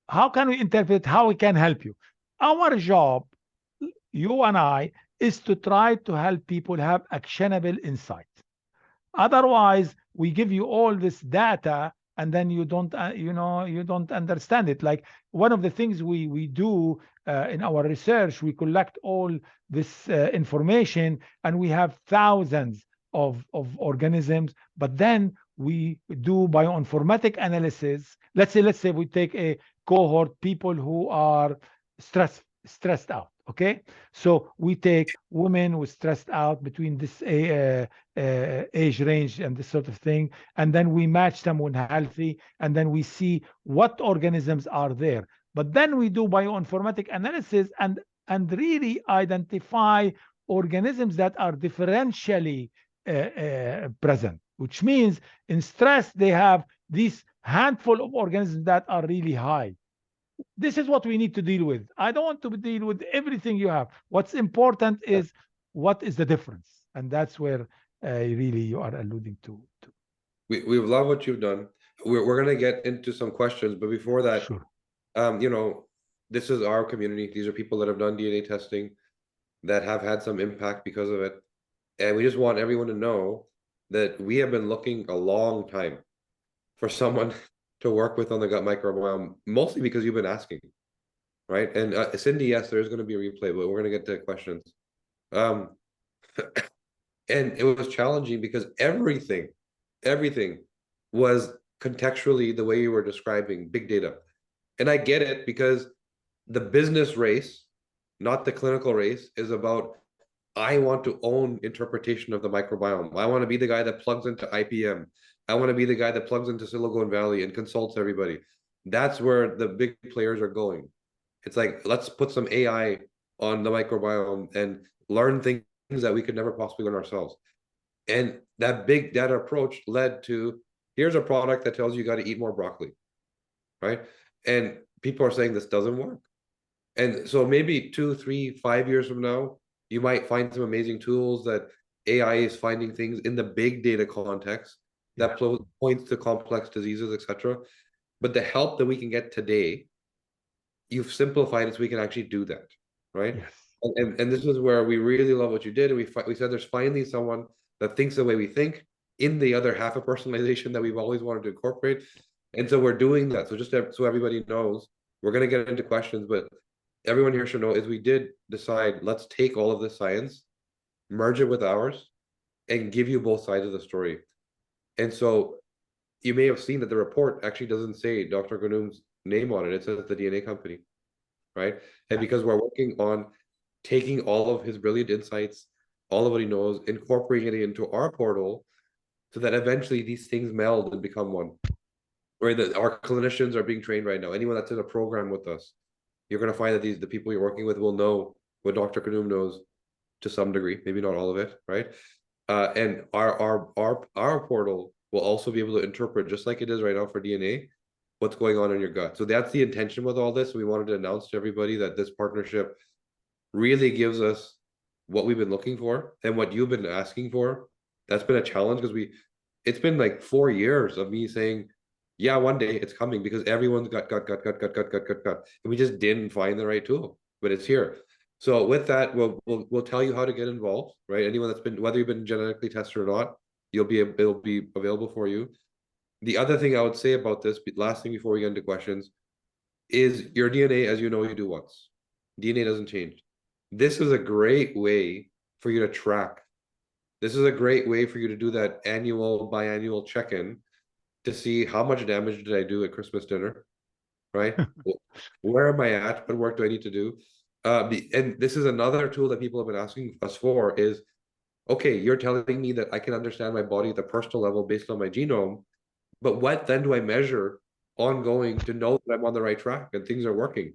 Speaker 2: how can we interpret how we can help you. Our job, you and I, is to try to help people have actionable insight. Otherwise, we give you all this data and then you don't, you don't understand it. Like one of the things we do in our research, we collect all this information, and we have thousands of organisms, but then we do bioinformatic analysis. Let's say we take a cohort, people who are stressed out. Okay, so we take women with stressed out between this age range and this sort of thing, and then we match them when healthy, and then we see what organisms are there. But then we do bioinformatic analysis and really identify organisms that are differentially present, which means in stress they have this handful of organisms that are really high. This is what we need to deal with. I don't want to deal with everything you have. What's important is what is the difference, and that's where really you are alluding to.
Speaker 1: we love what you've done. We're gonna get into some questions, but before that,
Speaker 2: Sure.
Speaker 1: you know, this is our community. These are people that have done DNA testing that have had some impact because of it. And we just want everyone to know that we have been looking a long time for someone to work with on the gut microbiome, mostly because you've been asking, right? And Cindy, yes, there is going to be a replay, but we're going to get to questions. Um, and it was challenging because everything was contextually the way you were describing big data. And I get it, because the business race, not the clinical race, is about, I want to own interpretation of the microbiome. I want to be the guy that plugs into IPM. I want to be the guy that plugs into Silicon Valley and consults everybody. That's where the big players are going. It's like, let's put some AI on the microbiome and learn things that we could never possibly learn ourselves. And that big data approach led to, here's a product that tells you got to eat more broccoli, right? And people are saying this doesn't work. And so maybe 2, 3, 5 years from now, you might find some amazing tools that AI is finding things in the big data context that
Speaker 2: Yeah.
Speaker 1: points to complex diseases, etc. But the help that we can get today, you've simplified it so we can actually do that, right?
Speaker 2: Yes.
Speaker 1: And this is where we really love what you did. And we said there's finally someone that thinks the way we think, in the other half of personalization that we've always wanted to incorporate. And so we're doing that. So just so everybody knows, we're going to get into questions, but everyone here should know is we did decide, let's take all of this science, merge it with ours, and give you both sides of the story. And so you may have seen that the report actually doesn't say Dr. Ghannoum's name on it. It says the DNA company, right? And
Speaker 2: Yeah.
Speaker 1: because we're working on taking all of his brilliant insights, all of what he knows, incorporating it into our portal, so that eventually these things meld and become one. Right? That our clinicians are being trained right now. Anyone that's in a program with us, you're going to find that the people you're working with will know what Dr. Ghannoum knows to some degree, maybe not all of it, right? And our portal will also be able to interpret, just like it is right now for DNA, what's going on in your gut. So that's the intention with all this. We wanted to announce to everybody that this partnership really gives us what we've been looking for and what you've been asking for. That's been a challenge because it's been like 4 years of me saying, yeah, one day it's coming, because everyone's got, and we just didn't find the right tool, but it's here. So with that, we'll tell you how to get involved, right? Anyone that's been, whether you've been genetically tested or not, it'll be available for you. The other thing I would say about this, last thing before we get into questions, is your DNA, as you know, you do once. DNA doesn't change. This is a great way for you to track. This is a great way for you to do that annual, biannual check-in to see how much damage did I do at Christmas dinner, right? Where am I at? What work do I need to do? And this is another tool that people have been asking us for is, okay, you're telling me that I can understand my body at the personal level based on my genome, but what then do I measure ongoing to know that I'm on the right track and things are working,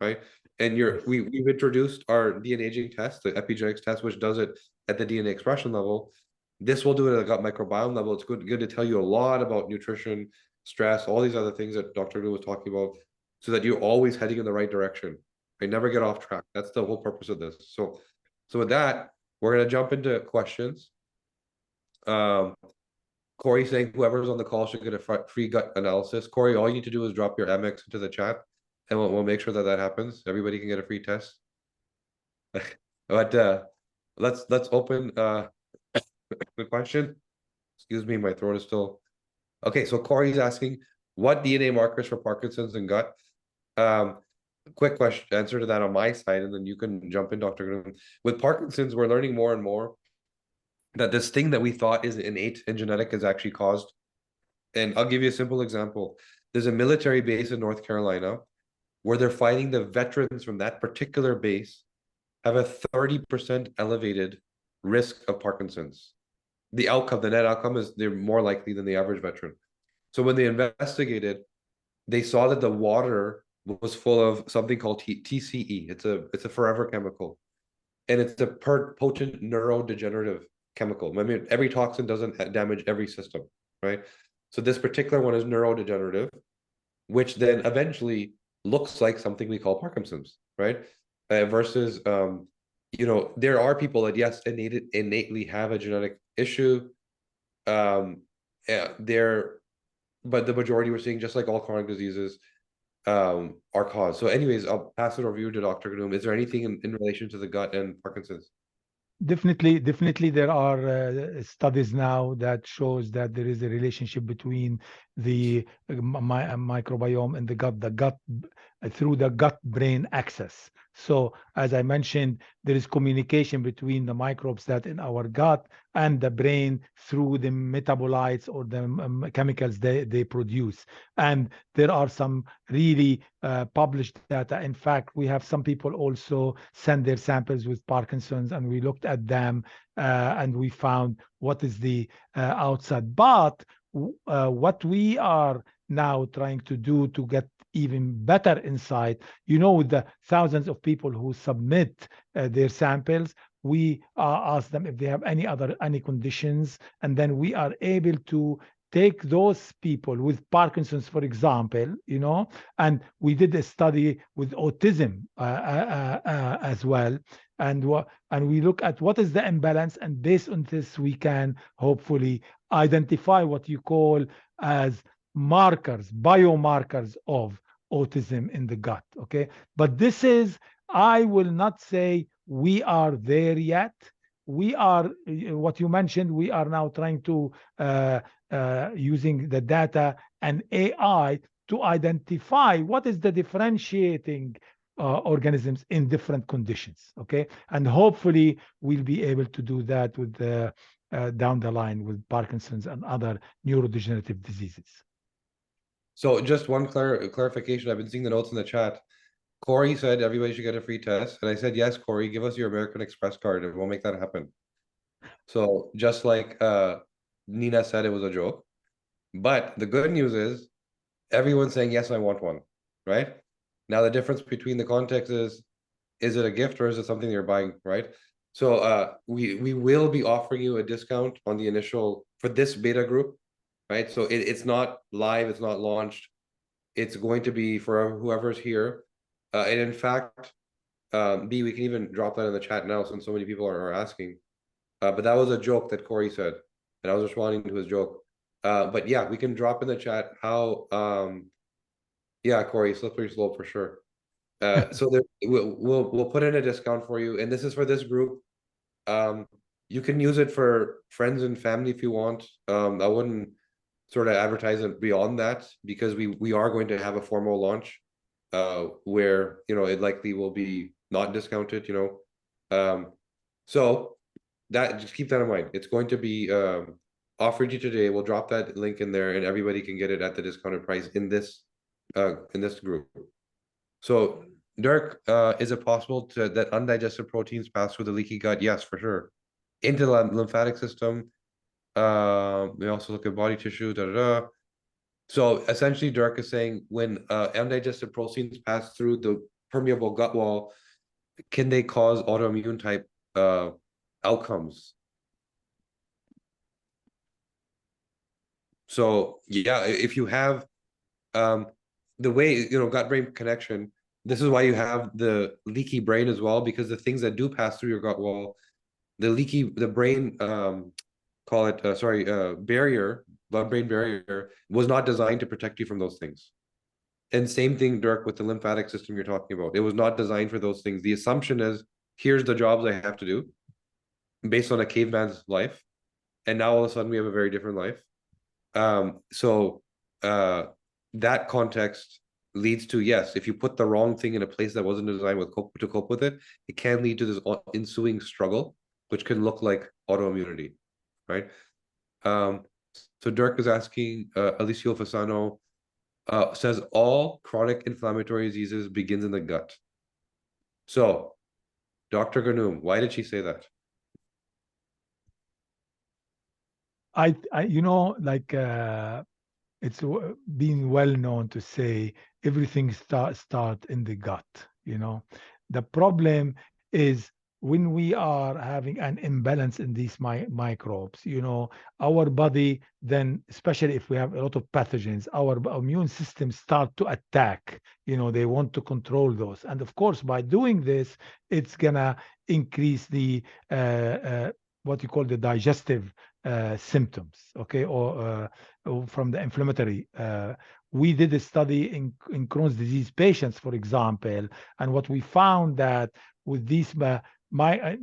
Speaker 1: right? And we've introduced our DNA aging test, the epigenetics test, which does it at the DNA expression level. This will do it at the gut microbiome level. It's good to tell you a lot about nutrition, stress, all these other things that Dr. Liu was talking about, so that you're always heading in the right direction. I never get off track. That's the whole purpose of this. So with that, we're gonna jump into questions. Corey saying whoever's on the call should get a free gut analysis. Corey, all you need to do is drop your MX into the chat, and we'll make sure that that happens. Everybody can get a free test. But let's open the question. Excuse me, my throat is still okay. So Corey's asking, what DNA markers for Parkinson's and gut? Quick question answer to that on my side, and then you can jump in, Dr. Ghannoum. With Parkinson's, we're learning more and more that this thing that we thought is innate and genetic is actually caused. And I'll give you a simple example. There's a military base in North Carolina where they're finding the veterans from that particular base have a 30% elevated risk of Parkinson's. The net outcome is they're more likely than the average veteran. So when they investigated, they saw that the water was full of something called TCE. It's a forever chemical, and it's a potent neurodegenerative chemical. I mean, every toxin doesn't damage every system, right? So this particular one is neurodegenerative, which then eventually looks like something we call Parkinson's, right? Versus, there are people that yes, innately have a genetic issue. But the majority we're seeing, just like all chronic diseases, are caused. So, anyways, I'll pass it over you to Dr. Ghannoum. Is there anything in relation to the gut and Parkinson's?
Speaker 2: Definitely, there are studies now that shows that there is a relationship between the microbiome and the gut through the gut-brain axis. So, as I mentioned, there is communication between the microbes that in our gut and the brain through the metabolites or the chemicals they produce. And there are some really published data. In fact, we have some people also send their samples with Parkinson's, and we looked at them and we found what is the outside. But what we are now trying to do to get even better insight, with the thousands of people who submit their samples, we ask them if they have any conditions, and then we are able to take those people with Parkinson's, for example, and we did a study with autism as well. And we look at what is the imbalance, and based on this, we can hopefully identify what you call as biomarkers of autism in the gut. Okay, but I will not say we are there yet. We are, what you mentioned, we are now trying to using the data and AI to identify what is the differentiating organisms in different conditions. Okay, and hopefully we'll be able to do that with down the line with Parkinson's and other neurodegenerative diseases.
Speaker 1: So just one clarification. I've been seeing the notes in the chat. Corey said everybody should get a free test. And I said, yes, Corey, give us your American Express card and we'll make that happen. So just like Nina said, it was a joke. But the good news is everyone's saying, yes, I want one, right? Now, the difference between the context is it a gift or is it something you're buying, right? So we will be offering you a discount on the initial for this beta group, right? So it's not live, it's not launched. It's going to be for whoever's here. And in fact, B, we can even drop that in the chat now since so many people are asking. But that was a joke that Corey said, and I was responding to his joke. But yeah, we can drop in the chat how yeah, Corey, slippery slope for sure. So there, we'll put in a discount for you, and this is for this group. You can use it for friends and family if you want. I wouldn't sort of advertise it beyond that because we are going to have a formal launch where it likely will be not discounted, so that just keep that in mind. It's going to be offered you today. We'll drop that link in there and everybody can get it at the discounted price in this group. So Dirk, is it possible that undigested proteins pass through the leaky gut? Yes, for sure. Into the lymphatic system. We also look at body tissue. Da, da, da. So essentially, Dirk is saying when undigested proteins pass through the permeable gut wall, can they cause autoimmune type outcomes? So yeah, if you have the way, gut-brain connection, this is why you have the leaky brain as well, because the things that do pass through your gut wall, the brain call it barrier, blood-brain barrier, was not designed to protect you from those things. And same thing, Dirk, with the lymphatic system you're talking about. It was not designed for those things. The assumption is, here's the jobs I have to do based on a caveman's life. And now all of a sudden we have a very different life. So that context leads to, yes, if you put the wrong thing in a place that wasn't designed to cope with it, it can lead to this ensuing struggle, which can look like autoimmunity, right? So Dirk is asking, Alicio Fasano says all chronic inflammatory diseases begins in the gut. So, Dr. Ghannoum, why did she say that?
Speaker 2: Like it's been well known to say everything start in the gut. The problem is when we are having an imbalance in these microbes, our body then, especially if we have a lot of pathogens, our immune system start to attack. They want to control those, and of course by doing this, it's gonna increase the what you call the digestive symptoms, okay, or from the inflammatory. We did a study in Crohn's disease patients, for example, and what we found that with these,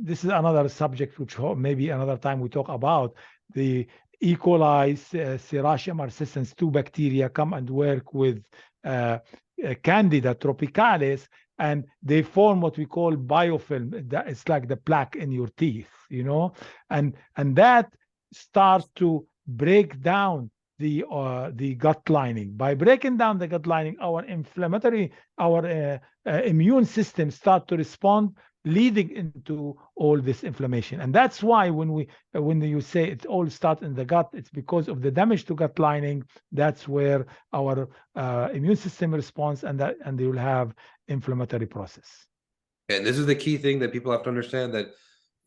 Speaker 2: this is another subject which maybe another time we talk about, the E. coli, Serratia marcescens 2 bacteria come and work with Candida tropicalis, and they form what we call biofilm. It's like the plaque in your teeth, and that start to break down the gut lining. By breaking down the gut lining, our immune system start to respond, leading into all this inflammation. And that's why when you say it all starts in the gut, it's because of the damage to gut lining. That's where our immune system responds, and they will have inflammatory process.
Speaker 1: And this is the key thing that people have to understand, that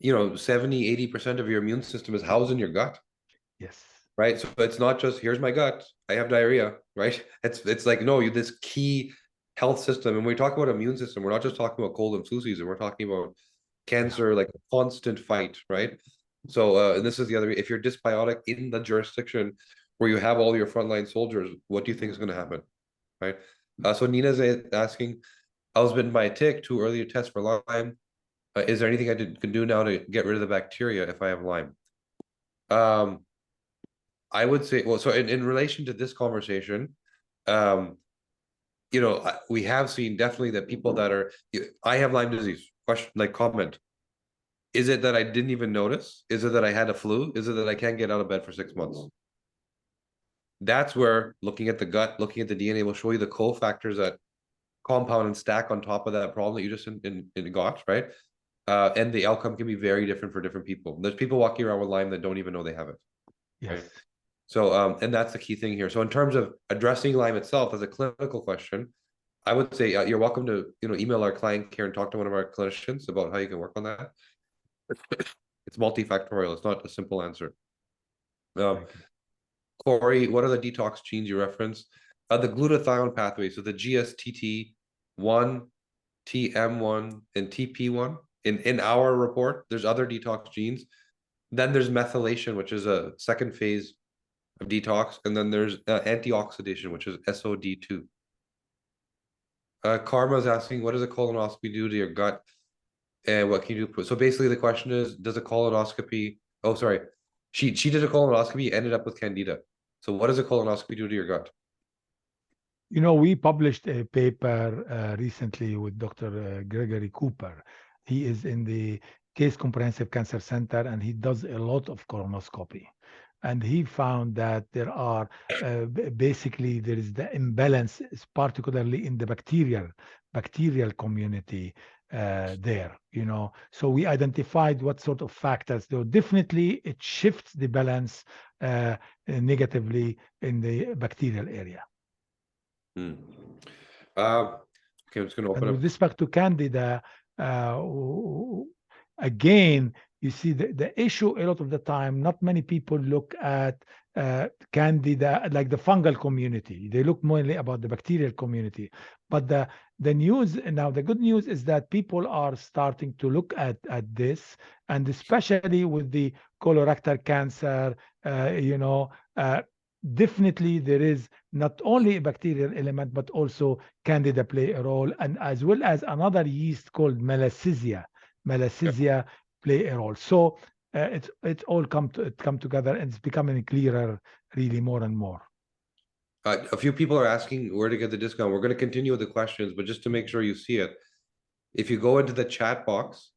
Speaker 1: 70-80% of your immune system is housed in your gut.
Speaker 2: Yes.
Speaker 1: Right. So it's not just, here's my gut, I have diarrhea, right? It's like, no, this key health system. And when we talk about immune system, we're not just talking about cold and flu season, we're talking about cancer, like a constant fight, right? So and this is the other, if you're dysbiotic in the jurisdiction where you have all your frontline soldiers, what do you think is going to happen? Right. So Nina's asking, I was bitten by a tick, too early to test for Lyme. Is there anything I can do now to get rid of the bacteria if I have Lyme? I would say, well, so in relation to this conversation, we have seen definitely that people that are, I have Lyme disease, question, like comment. Is it that I didn't even notice? Is it that I had a flu? Is it that I can't get out of bed for 6 months? That's where looking at the gut, looking at the DNA will show you the cofactors that compound and stack on top of that problem that you just got, right? And the outcome can be very different for different people. There's people walking around with Lyme that don't even know they have it.
Speaker 2: Yes.
Speaker 1: Right? So, and that's the key thing here. So in terms of addressing Lyme itself as a clinical question, I would say you're welcome to, email our client care and talk to one of our clinicians about how you can work on that. It's multifactorial. It's not a simple answer. Corey, what are the detox genes you reference? The glutathione pathway. So the GSTT1, TM1, and TP1. In our report, there's other detox genes. Then there's methylation, which is a second phase of detox, and then there's antioxidation, which is SOD2. Karma's asking, what does a colonoscopy do to your gut, and what can you do? So basically, the question is, does a colonoscopy? Oh, sorry, she did a colonoscopy, ended up with candida. So what does a colonoscopy do to your gut?
Speaker 2: We published a paper recently with Dr. Gregory Cooper. He is in the Case Comprehensive Cancer Center, and he does a lot of colonoscopy. And he found that there are basically there is the imbalance, particularly in the bacterial bacterial community there, So we identified what sort of factors, though definitely it shifts the balance negatively in the bacterial area.
Speaker 1: Hmm. Okay, I'm just going to
Speaker 2: And
Speaker 1: open
Speaker 2: with
Speaker 1: up.
Speaker 2: respect to Candida, uh, again, you see the issue a lot of the time, not many people look at Candida, like the fungal community. They look mainly about the bacterial community. But the news now, the good news is that people are starting to look at this, and especially with the colorectal cancer, definitely there is not only a bacterial element, but also Candida play a role, and as well as another yeast called Malassezia. Malassezia play a role. So it's all come together, and it's becoming clearer, really, more and more.
Speaker 1: A few people are asking where to get the discount. We're going to continue with the questions, but just to make sure you see it, if you go into the chat box,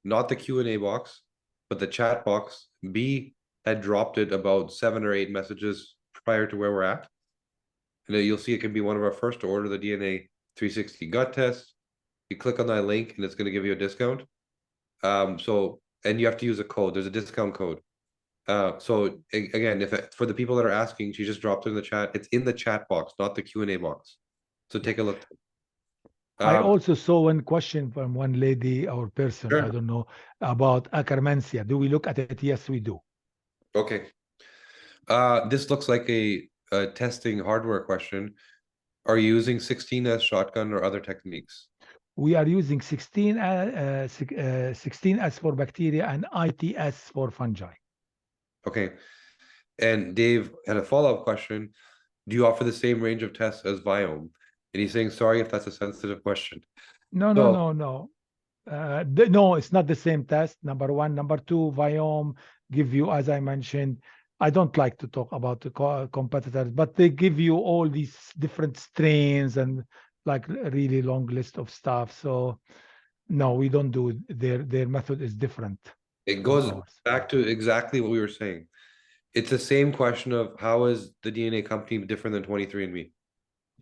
Speaker 1: not the Q&A box, but the chat box, B had dropped it about 7 or 8 messages prior to where we're at. And you'll see it can be one of our first to order the DNA 360 gut test. You click on that link and it's going to give you a discount. And you have to use a code. There's a discount code. Again, for the people that are asking, she just dropped it in the chat. It's in the chat box, not the Q&A box. So take a look.
Speaker 2: I also saw one question from one lady or person,
Speaker 1: Sure.
Speaker 2: I don't know, about Akkermansia. Do we look at it? Yes, we do.
Speaker 1: Okay. This looks like a testing hardware question. Are you using 16S shotgun or other techniques?
Speaker 2: We are using 16S for bacteria and ITS for fungi.
Speaker 1: Okay. And Dave had a follow-up question. Do you offer the same range of tests as Viome? And he's saying, sorry if that's a sensitive question.
Speaker 2: No, no, no, no. No, it's not the same test. Number one. Number two, Viome give you, as I mentioned, I don't like to talk about the competitors, but they give you all these different strains and like a really long list of stuff. So no, we don't do their method is different
Speaker 1: It
Speaker 2: from
Speaker 1: goes
Speaker 2: ours.
Speaker 1: back to exactly what we were saying. It's the same question of how is the DNA company different than 23andMe,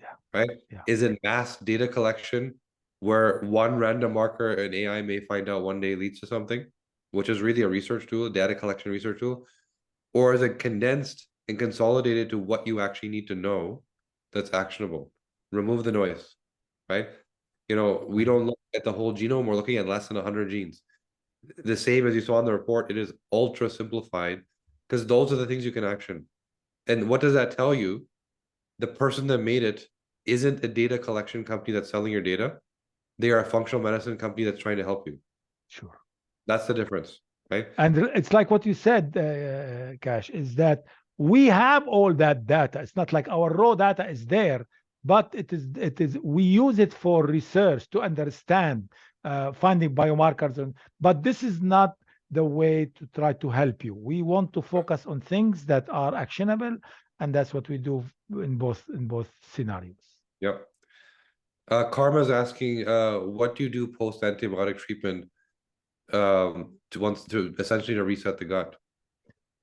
Speaker 2: Yeah,
Speaker 1: right?
Speaker 2: yeah,
Speaker 1: Is it mass data collection where one random marker an AI may find out one day leads to something, which is really a research tool, a data collection research tool? Or is it condensed and consolidated to what you actually need to know that's actionable? Remove the noise, right? We don't look at the whole genome, we're looking at less than 100 genes. The same as you saw in the report, it is ultra simplified because those are the things you can action. And what does that tell you? The person that made it isn't a data collection company that's selling your data. They are a functional medicine company that's trying to help you.
Speaker 2: sure.
Speaker 1: That's the difference, right?
Speaker 2: And it's like what you said, Cash, is that we have all that data. It's not like our raw data is there, but it is we use it for research to understand, finding biomarkers, but this is not the way to try to help you. We want to focus on things that are actionable, and that's what we do in both scenarios.
Speaker 1: Yep. Karma's asking, what do you do post antibiotic treatment to essentially to reset the gut?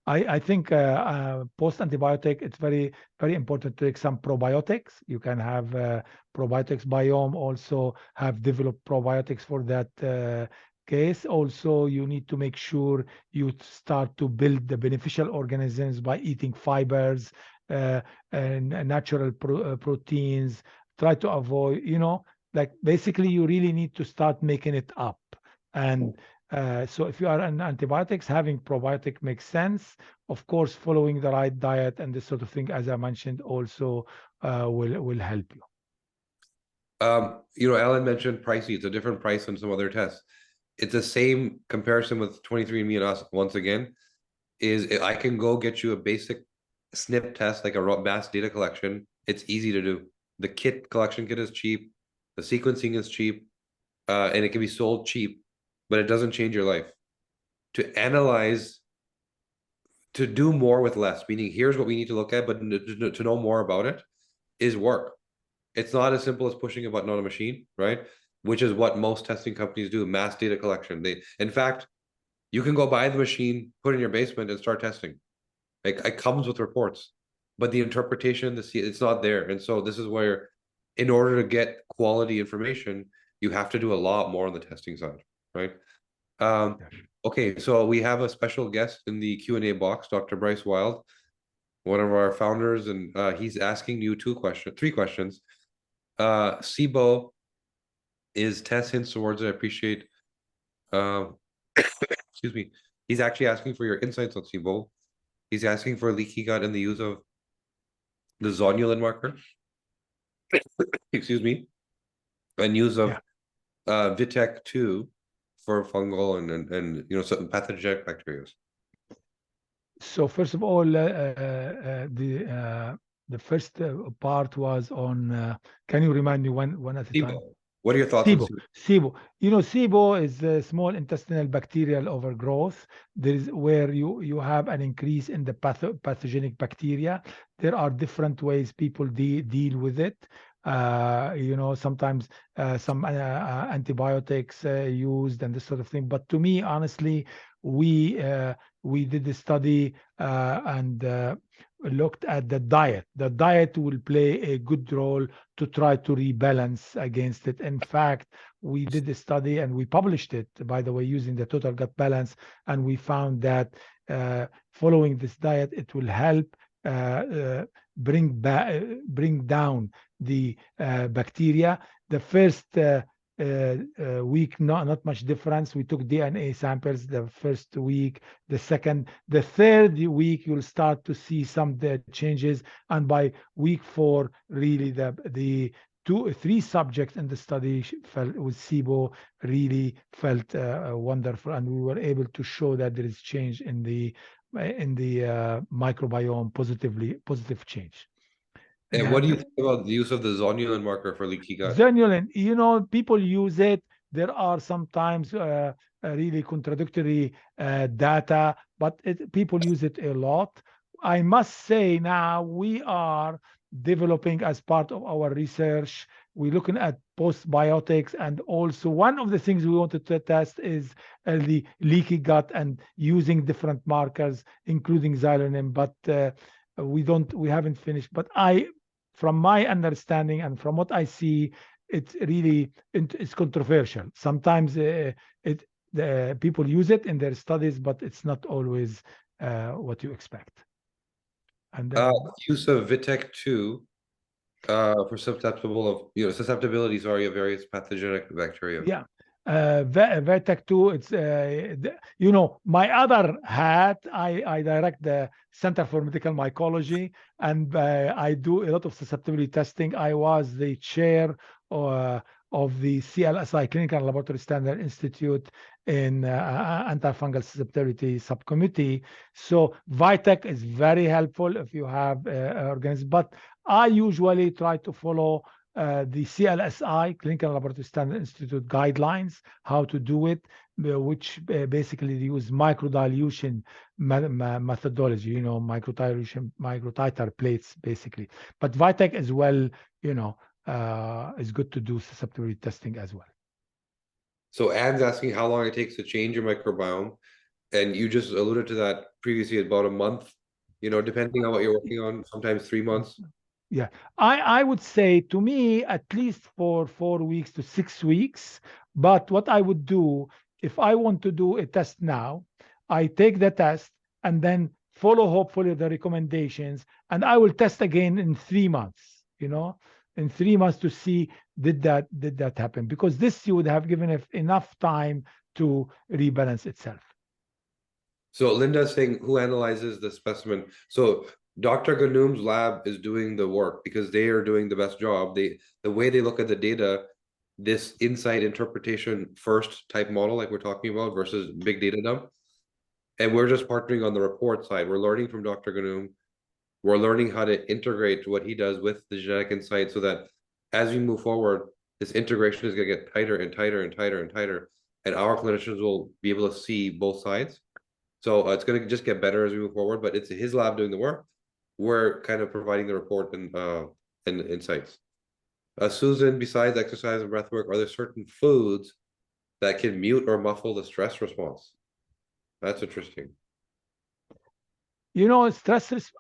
Speaker 2: I think post antibiotic, it's very, very important to take some probiotics. You can have probiotics. Biome also have developed probiotics for that case. Also, you need to make sure you start to build the beneficial organisms by eating fibers and natural proteins. Try to avoid, like basically you really need to start making it up. And so if you are on antibiotics, having probiotic makes sense. Of course, following the right diet and this sort of thing, as I mentioned, also will help you.
Speaker 1: Alan mentioned pricey. It's a different price than some other tests. It's the same comparison with 23andMe and us. Once again, is I can go get you a basic SNP test, like a mass data collection. It's easy to do. The collection kit is cheap. The sequencing is cheap, and it can be sold cheap, but it doesn't change your life. To analyze, to do more with less, meaning here's what we need to look at, but to know more about it is work. It's not as simple as pushing a button on a machine, right? Which is what most testing companies do, mass data collection. In fact, you can go buy the machine, put it in your basement, and start testing. Like it comes with reports, but the interpretation, it's not there. And so this is where in order to get quality information, you have to do a lot more on the testing side, right? Um,
Speaker 2: Yeah.
Speaker 1: okay, so we have a special guest in the Q&A box, Dr. Bryce Wild, one of our founders, and he's asking you three questions. SIBO is Tess hints towards it. I appreciate. Excuse me. He's actually asking for your insights on SIBO. He's asking for leaky gut and the use of the zonulin marker. Excuse me, and use of
Speaker 2: Yeah.
Speaker 1: Vitek 2 for fungal and certain pathogenic bacteria.
Speaker 2: So first of all, the first part was on. Can you remind me one at a time?
Speaker 1: SIBO. What are your thoughts on
Speaker 2: SIBO.
Speaker 1: SIBO?
Speaker 2: SIBO. SIBO is a small intestinal bacterial overgrowth. There is where you have an increase in the pathogenic bacteria. There are different ways people deal with it. Sometimes some antibiotics used and this sort of thing. But to me, honestly, we did the study and looked at the diet. The diet will play a good role to try to rebalance against it. In fact, we did a study and we published it, by the way, using the total gut balance, and we found that following this diet, it will help bring down the bacteria. The first week, not much difference. We took DNA samples the first week, the second, the third week, you'll start to see some changes. And by week 4, really the 3 subjects in the study felt with SIBO really felt wonderful, and we were able to show that there is change in the microbiome, positive change.
Speaker 1: And what do you think about the use of the zonulin marker for leaky gut?
Speaker 2: Zonulin, people use it. There are sometimes really contradictory data, but people use it a lot. I must say now we are developing as part of our research. We're looking at postbiotics, and also one of the things we wanted to test is the leaky gut and using different markers, including xylonin. But we haven't finished. But from my understanding and from what I see, it's controversial. Sometimes people use it in their studies, but it's not always what you expect. And then
Speaker 1: Use of Vitek 2 for susceptibility, sorry, of various pathogenic bacteria.
Speaker 2: yeah. Vertec 2, it's my other hat, I direct the Center for Medical Mycology, and I do a lot of susceptibility testing. I was the chair of the CLSI, Clinical Laboratory Standard Institute, in antifungal susceptibility subcommittee. So Vitek is very helpful if you have organisms, but I usually try to follow the CLSI, Clinical Laboratory Standard Institute guidelines, how to do it, which basically use microdilution methodology, microtiter plates, basically. But Vitek as well, is good to do susceptibility testing as well.
Speaker 1: So Anne's asking how long it takes to change your microbiome, and you just alluded to that previously, about a month, depending on what you're working on, sometimes 3 months.
Speaker 2: Yeah, I would say, to me, at least for 4 weeks to 6 weeks. But what I would do, if I want to do a test now, I take the test and then follow hopefully the recommendations, and I will test again in 3 months, in 3 months, to see did that happen, because this you would have given enough time to rebalance itself.
Speaker 1: So Linda's saying, who analyzes the specimen? So Dr. Ghannoum's lab is doing the work because they are doing the best job. The way they look at the data, this insight interpretation first type model, like we're talking about, versus big data dump. And we're just partnering on the report side. We're learning from Dr. Ghannoum. We're learning how to integrate what he does with the genetic insight, so that as we move forward, this integration is going to get tighter and tighter and tighter and tighter. And our clinicians will be able to see both sides. So it's going to just get better as we move forward, but it's his lab doing the work. We're kind of providing the report and insights. Susan, besides exercise and breath work, are there certain foods that can mute or muffle the stress response? That's interesting.
Speaker 2: Stress.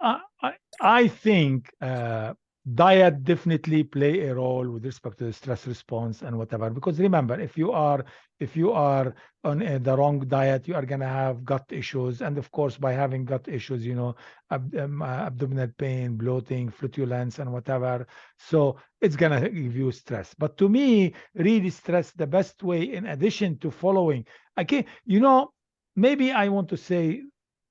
Speaker 2: I think diet definitely play a role with respect to the stress response and whatever. Because remember, if you are on the wrong diet, you are gonna have gut issues, and of course, by having gut issues, abdominal pain, bloating, flatulence, and whatever. So it's gonna give you stress. But to me, really stress, the best way, in addition to following, okay, maybe I want to say,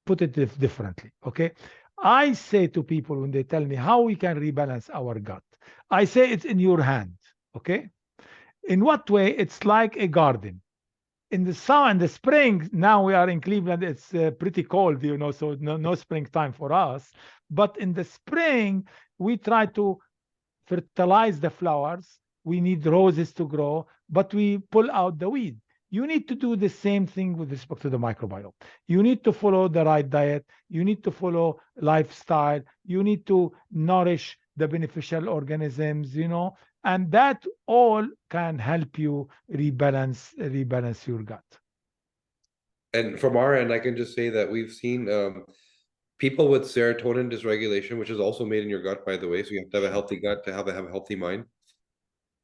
Speaker 2: put it differently. Okay, I say to people when they tell me how we can rebalance our gut, I say it's in your hand. Okay. In what way? It's like a garden. In the summer and the spring, now we are in Cleveland, it's pretty cold, so no springtime for us. But in the spring, we try to fertilize the flowers. We need roses to grow, but we pull out the weed. You need to do the same thing with respect to the microbiome. You need to follow the right diet. You need to follow lifestyle. You need to nourish the beneficial organisms, and that all can help you rebalance your gut.
Speaker 1: And from our end, I can just say that we've seen people with serotonin dysregulation, which is also made in your gut, by the way. So you have to have a healthy gut to have a healthy mind,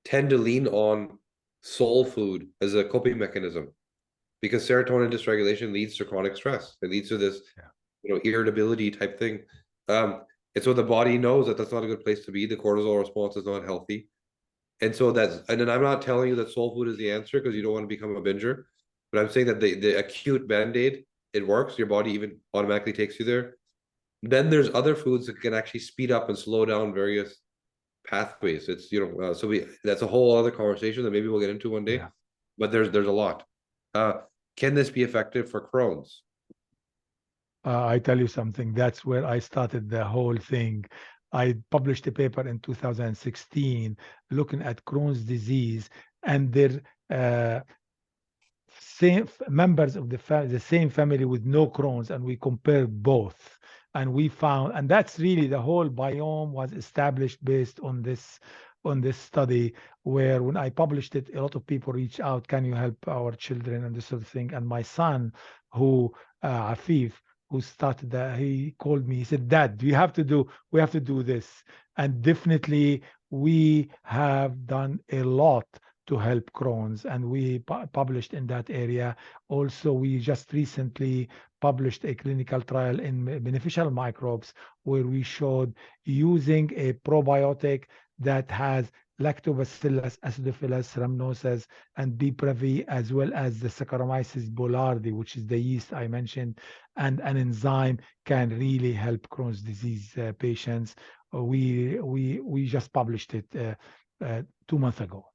Speaker 1: tend to lean on soul food as a coping mechanism because serotonin dysregulation leads to chronic stress. It leads to this, irritability type thing. And so the body knows that that's not a good place to be. The cortisol response is not healthy. And so and then I'm not telling you that soul food is the answer because you don't want to become a binger, but I'm saying that the acute band-aid, it works. Your body even automatically takes you there. Then there's other foods that can actually speed up and slow down various pathways. It's so that's a whole other conversation that maybe we'll get into one day.
Speaker 2: Yeah.
Speaker 1: But there's a lot. Can this be effective for Crohn's?
Speaker 2: I tell you something, that's where I started the whole thing. I published a paper in 2016 looking at Crohn's disease and their same members of the same family with no Crohn's, and we compared both. And we found, and that's really the whole biome was established based on this study, where when I published it, a lot of people reached out, can you help our children and this sort of thing. And my son, who Afif, who started that, he called me, he said, Dad, we have to do this. And definitely we have done a lot to help Crohn's, and we published in that area. Also, we just recently published a clinical trial in beneficial microbes where we showed using a probiotic that has Lactobacillus acidophilus rhamnosus and B. pravi, as well as the Saccharomyces boulardii, which is the yeast I mentioned, and an enzyme can really help Crohn's disease patients. We just published it 2 months ago.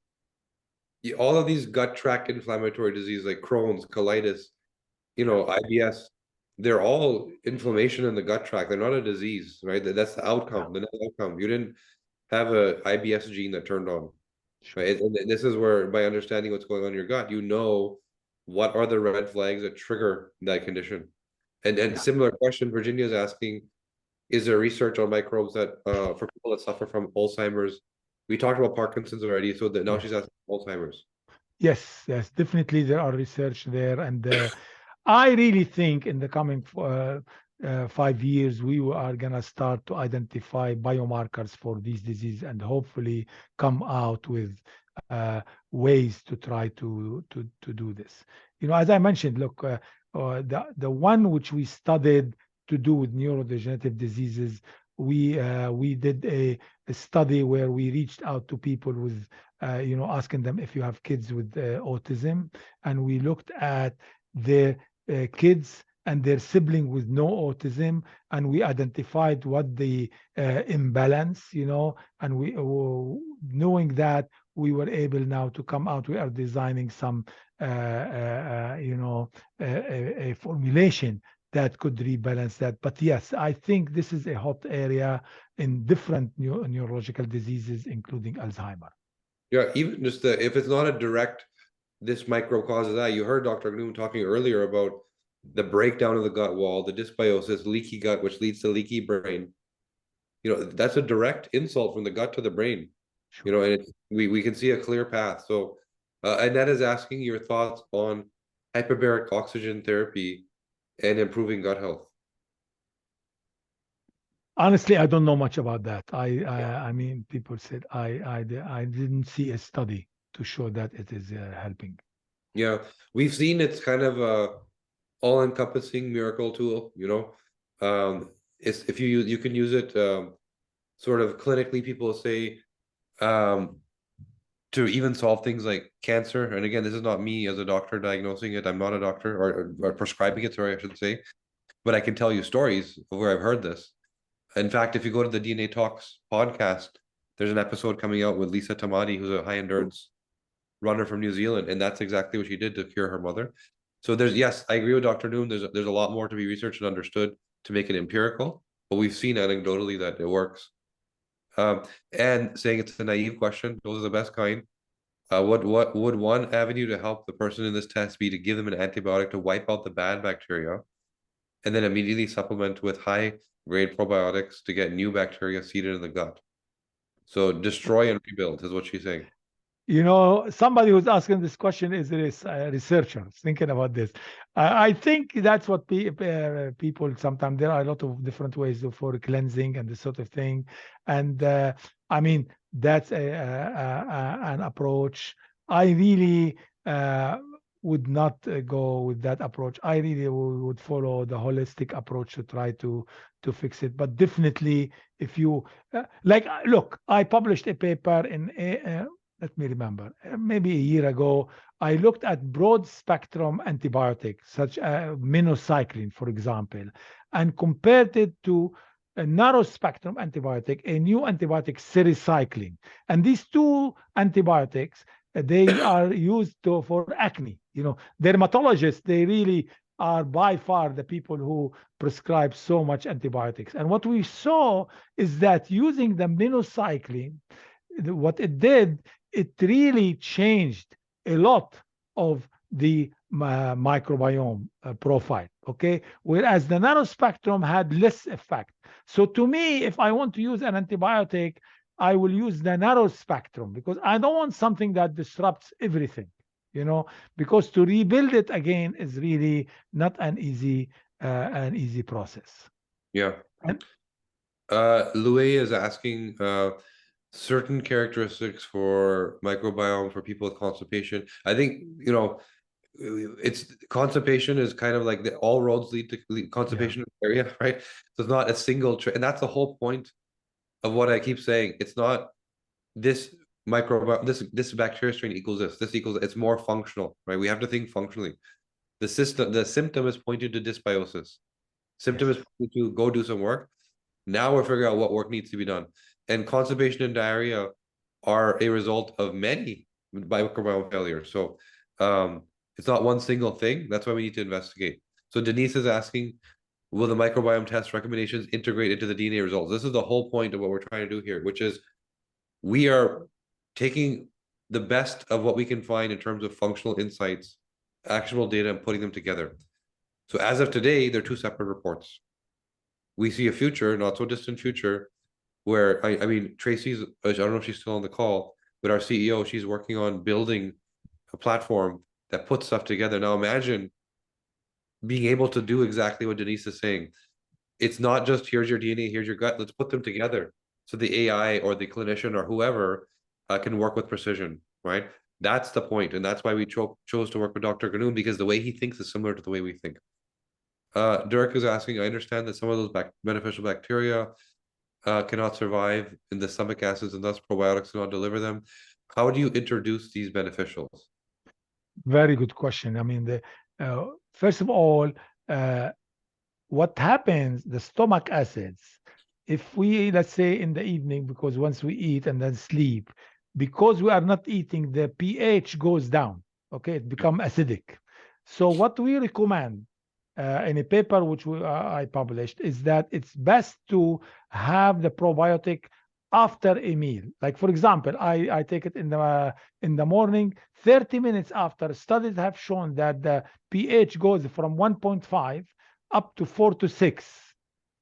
Speaker 1: All of these gut tract inflammatory diseases like Crohn's, colitis, IBS, they're all inflammation in the gut tract. They're not a disease, right? That's the outcome. The net outcome. You didn't have a IBS gene that turned on, right? And this is where, by understanding what's going on in your gut, what are the red flags that trigger that condition. And similar question, Virginia's asking, is there research on microbes that for people that suffer from Alzheimer's? We talked about Parkinson's already, so now she's asking Alzheimer's.
Speaker 2: Yes, definitely there are research there, and I really think in the coming 5 years we are gonna start to identify biomarkers for these diseases, and hopefully come out with ways to try to do this. As I mentioned, look, the one which we studied to do with neurodegenerative diseases, we did a study where we reached out to people with asking them if you have kids with autism, and we looked at their kids and their sibling with no autism, and we identified what the imbalance, and we, knowing that, we were able now to come out. We are designing some, a formulation that could rebalance that. But yes, I think this is a hot area in different neurological diseases, including Alzheimer.
Speaker 1: Yeah, even just if it's not a direct, this microbe causes that. You heard Dr. Ghannoum talking earlier about the breakdown of the gut wall, the dysbiosis, leaky gut, which leads to leaky brain. That's a direct insult from the gut to the brain.
Speaker 2: Sure.
Speaker 1: And we can see a clear path. So, Annette is asking your thoughts on hyperbaric oxygen therapy and improving gut health.
Speaker 2: Honestly, I don't know much about that.
Speaker 1: Yeah.
Speaker 2: I mean, people said I didn't see a study to show that it is helping.
Speaker 1: Yeah, we've seen it's kind of a all-encompassing miracle tool, you know. It's if you use you can use it sort of clinically, people say um to even solve things like cancer. And again, this is not me as a doctor diagnosing it. I'm not a doctor or prescribing it, sorry, I should say. But I can tell you stories of where I've heard this. In fact, if you go to the DNA Talks podcast, there's an episode coming out with Lisa Tamati, who's a high endurance runner from New Zealand, and that's exactly what she did to cure her mother. So there's yes, I agree with Dr. Noom. There's a lot more to be researched and understood to make it empirical, but we've seen anecdotally that it works. Um, and saying it's a naive question, those are the best kind. What would one avenue to help the person in this test be to give them an antibiotic to wipe out the bad bacteria and then immediately supplement with high grade probiotics to get new bacteria seeded in the gut? So destroy and rebuild is what she's saying.
Speaker 2: You know, somebody who's asking this question is a researcher thinking about this. I think that's what people sometimes, there are a lot of different ways for cleansing and this sort of thing. And I mean, that's an approach. I really would not go with that approach. I really would follow the holistic approach to try to fix it. But definitely, if you look, I published a paper in let me remember, maybe a year ago, I looked at broad spectrum antibiotics, such as minocycline, for example, and compared it to a narrow spectrum antibiotic, a new antibiotic, sericycline. And these two antibiotics, they are used for acne. You know, dermatologists, they really are by far the people who prescribe so much antibiotics. And what we saw is that using the minocycline, what it did, it really changed a lot of the microbiome profile. Okay, whereas the narrow spectrum had less effect. So to me, if I want to use an antibiotic, I will use the narrow spectrum because I don't want something that disrupts everything. You know, because to rebuild it again is really not an easy process.
Speaker 1: Yeah.
Speaker 2: And
Speaker 1: Louis is asking certain characteristics for microbiome for people with constipation. I think, you know, it's constipation is kind of like all roads lead to
Speaker 2: yeah,
Speaker 1: constipation area, right? So it's not a single and that's the whole point of what I keep saying. It's not this microbiome, this bacteria strain equals this equals it's more functional, right? We have to think functionally. The symptom is pointing to dysbiosis. Symptom is
Speaker 2: yes.
Speaker 1: pointing to go do some work. Now we're figuring out what work needs to be done. And constipation and diarrhea are a result of many microbiome failures. So it's not one single thing. That's why we need to investigate. So Denise is asking, will the microbiome test recommendations integrate into the DNA results? This is the whole point of what we're trying to do here, which is we are taking the best of what we can find in terms of functional insights, actionable data, and putting them together. So as of today, they're two separate reports. We see a future, not so distant future, where I mean Tracy's I don't know if she's still on the call, but our CEO, she's working on building a platform that puts stuff together. Now imagine being able to do exactly what Denise is saying. It's not just here's your DNA, here's your gut, let's put them together. So the AI or the clinician or whoever can work with precision, right? That's the point, and that's why we chose to work with Dr. Ghannoum because the way he thinks is similar to the way we think. Dirk is asking, I understand that some of those beneficial bacteria cannot survive in the stomach acids and thus probiotics cannot deliver them. How do you introduce these beneficials?
Speaker 2: Very good question. I mean, first of all, uh, what happens, the stomach acids, if we, let's say in the evening, because once we eat and then sleep, because we are not eating, the pH goes down. Okay, it becomes acidic. So what we recommend in a paper which I published is that it's best to have the probiotic after a meal. Like for example, I take it in the morning. 30 minutes after, studies have shown that the pH goes from 1.5 up to 4 to 6.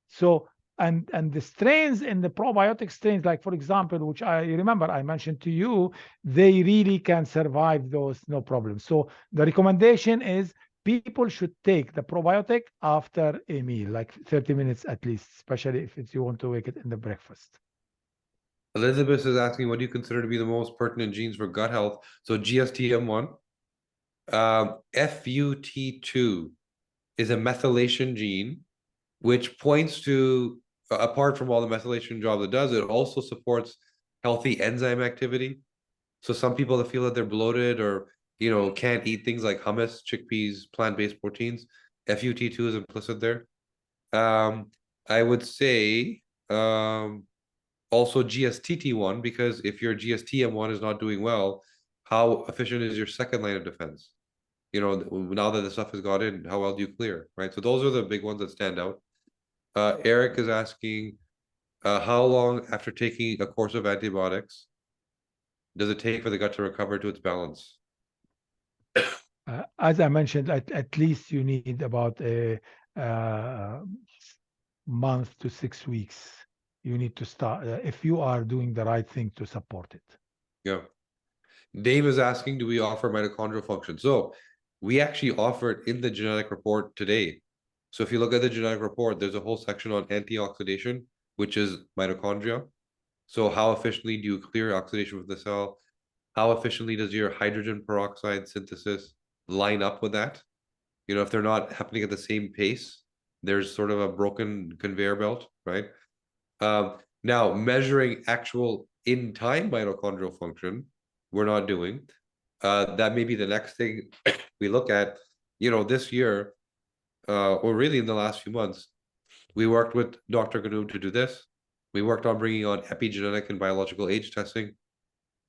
Speaker 2: So and the strains in the probiotic strains, like for example, which I remember I mentioned to you, they really can survive those, no problem. So the recommendation is people should take the probiotic after a meal, like 30 minutes at least, especially if you want to take it in the breakfast.
Speaker 1: Elizabeth is asking, what do you consider to be the most pertinent genes for gut health? So GSTM1, FUT2 is a methylation gene, which points to, apart from all the methylation job it does, it also supports healthy enzyme activity. So some people that feel that they're bloated or can't eat things like hummus, chickpeas, plant-based proteins, FUT2 is implicit there. I would say also GSTT1, because if your GSTM1 is not doing well, how efficient is your second line of defense? Now that the stuff has got in, how well do you clear, right? So those are the big ones that stand out. Eric is asking, how long after taking a course of antibiotics does it take for the gut to recover to its balance?
Speaker 2: As I mentioned, at least you need about a month to 6 weeks. You need to start if you are doing the right thing to support it.
Speaker 1: Yeah. Dave is asking, do we offer mitochondrial function? So we actually offer it in the genetic report today. So if you look at the genetic report, there's a whole section on antioxidation, which is mitochondria. So how efficiently do you clear oxidation with the cell? How efficiently does your hydrogen peroxide synthesis line up with that? If they're not happening at the same pace, there's sort of a broken conveyor belt, right? Now, measuring actual in-time mitochondrial function, we're not doing. That may be the next thing we look at. This year, or really in the last few months, we worked with Dr. Ghannoum to do this. We worked on bringing on epigenetic and biological age testing,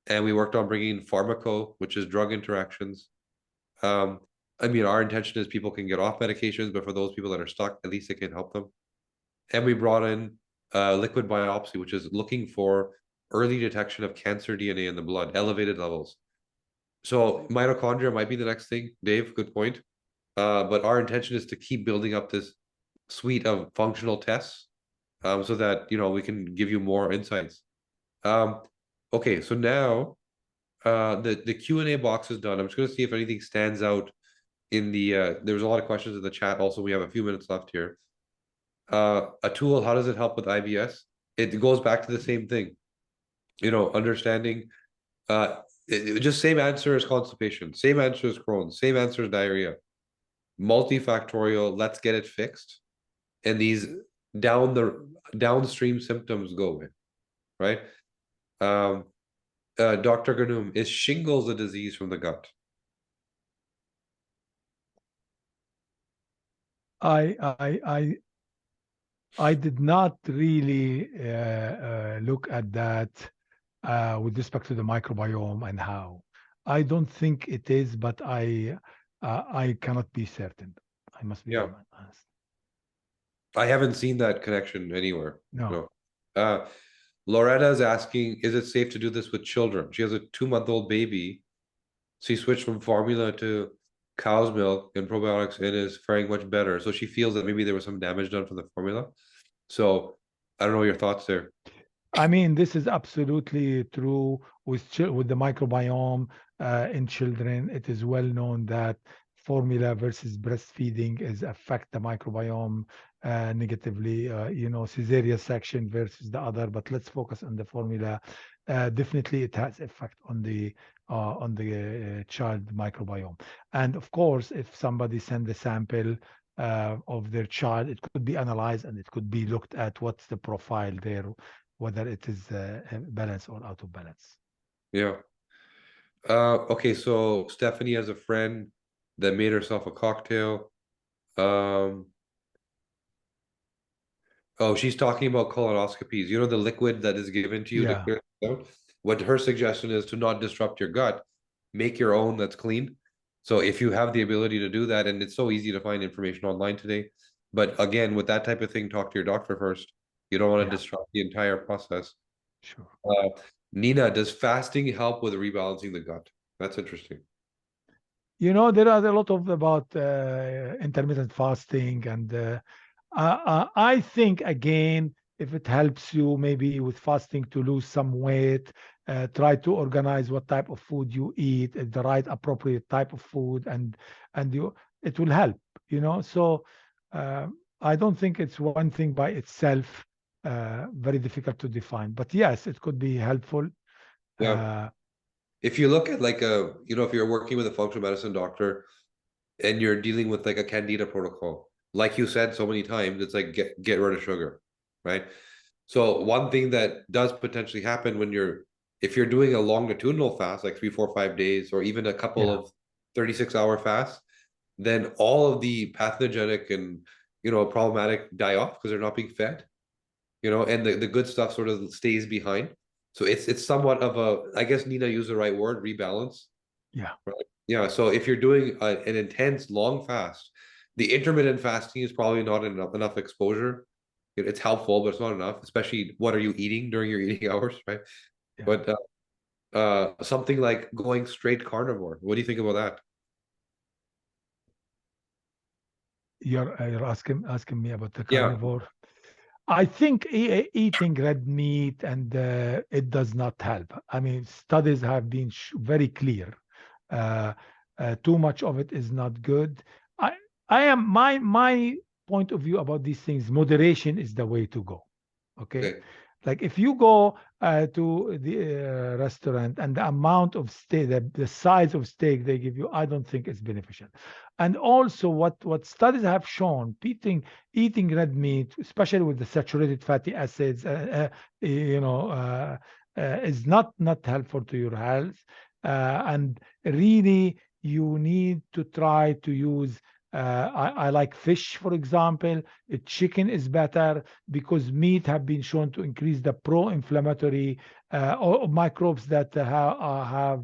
Speaker 1: and we worked on bringing in pharmaco, which is drug interactions. Our intention is people can get off medications, but for those people that are stuck, at least it can help them. And we brought in liquid biopsy, which is looking for early detection of cancer DNA in the blood, elevated levels. So mitochondria might be the next thing, Dave, good point. But our intention is to keep building up this suite of functional tests so that, we can give you more insights. Okay, so now the Q&A box is done. I'm just going to see if anything stands out in the, there's a lot of questions in the chat. Also, we have a few minutes left here. A tool, how does it help with IBS? It goes back to the same thing, understanding, just same answer as constipation, same answer as Crohn's, same answer as diarrhea, multifactorial, let's get it fixed. And these downstream symptoms go away, right? Dr. Ghannoum, is shingles a disease from the gut?
Speaker 2: I did not really look at that with respect to the microbiome and how. I don't think it is, but I cannot be certain. I must be
Speaker 1: Yeah.
Speaker 2: honest.
Speaker 1: I haven't seen that connection anywhere.
Speaker 2: No.
Speaker 1: Loretta is asking, is it safe to do this with children? She has a 2-month-old baby. She switched from formula to cow's milk and probiotics and is faring much better. So she feels that maybe there was some damage done from the formula. So I don't know your thoughts there.
Speaker 2: I mean, this is absolutely true with the microbiome in children. It is well known that formula versus breastfeeding is affect the microbiome negatively. Cesarean section versus the other. But let's focus on the formula. Definitely, it has effect on the child microbiome. And of course, if somebody send a sample of their child, it could be analyzed and it could be looked at what's the profile there, whether it is balance or out of balance.
Speaker 1: Yeah. Okay, so Stephanie has a friend that made herself a cocktail. Oh, she's talking about colonoscopies. The liquid that is given to you to clear it out. What her suggestion is to not disrupt your gut, make your own that's clean. So if you have the ability to do that, and it's so easy to find information online today, but again, with that type of thing, talk to your doctor first. You don't want to disrupt the entire process.
Speaker 2: Sure.
Speaker 1: Nina, does fasting help with rebalancing the gut? That's interesting.
Speaker 2: There are a lot of about intermittent fasting, and I think again, if it helps you maybe with fasting to lose some weight, try to organize what type of food you eat, the right appropriate type of food, and it will help, so I don't think it's one thing by itself, very difficult to define, but yes, it could be helpful.
Speaker 1: Yeah.
Speaker 2: uh,
Speaker 1: If you look at like if you're working with a functional medicine doctor and you're dealing with like a candida protocol, like you said so many times, it's like get rid of sugar, right? So one thing that does potentially happen if you're doing a longitudinal fast, like 3, 4, 5 days, or even a couple
Speaker 2: yeah
Speaker 1: of 36-hour fasts, then all of the pathogenic and problematic die off because they're not being fed, and the good stuff sort of stays behind. So it's somewhat of I guess Nina used the right word, rebalance.
Speaker 2: yeah
Speaker 1: Right. Yeah. So if you're doing an intense long fast, the intermittent fasting is probably not enough exposure. It's helpful, but it's not enough, especially what are you eating during your eating hours, right?
Speaker 2: yeah
Speaker 1: But something like going straight carnivore. What do you think about that?
Speaker 2: you're asking me about the
Speaker 1: Yeah.
Speaker 2: carnivore. I think eating red meat and it does not help. I mean, studies have been very clear. Uh, Too much of it is not good. I I am my point of view about these things. Moderation is the way to go. Okay,
Speaker 1: Okay.
Speaker 2: like if you go to the restaurant and the amount of steak, the size of steak they give you, I don't think it's beneficial. And also, what studies have shown, eating red meat, especially with the saturated fatty acids, is not helpful to your health. And really, you need to try to use. I like fish, for example. Chicken is better because meat have been shown to increase the pro-inflammatory or microbes that have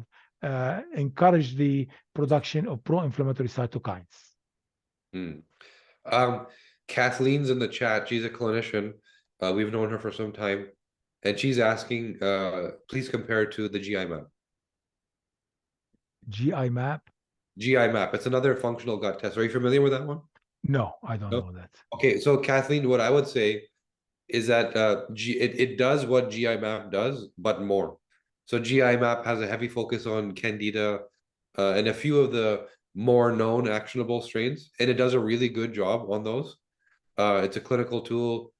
Speaker 2: encouraged the production of pro-inflammatory cytokines.
Speaker 1: Hmm. Um, Kathleen's in the chat. She's a clinician. We've known her for some time, and she's asking, please compare it to the GI map.
Speaker 2: GI map?
Speaker 1: GI map. It's another functional gut test. Are you familiar with that one?
Speaker 2: No, I don't
Speaker 1: No.
Speaker 2: know that.
Speaker 1: Okay, so Kathleen, what I would say is that it does what GI map does, but more. So GI map has a heavy focus on Candida and a few of the more known actionable strains, and it does a really good job on those. It's a clinical tool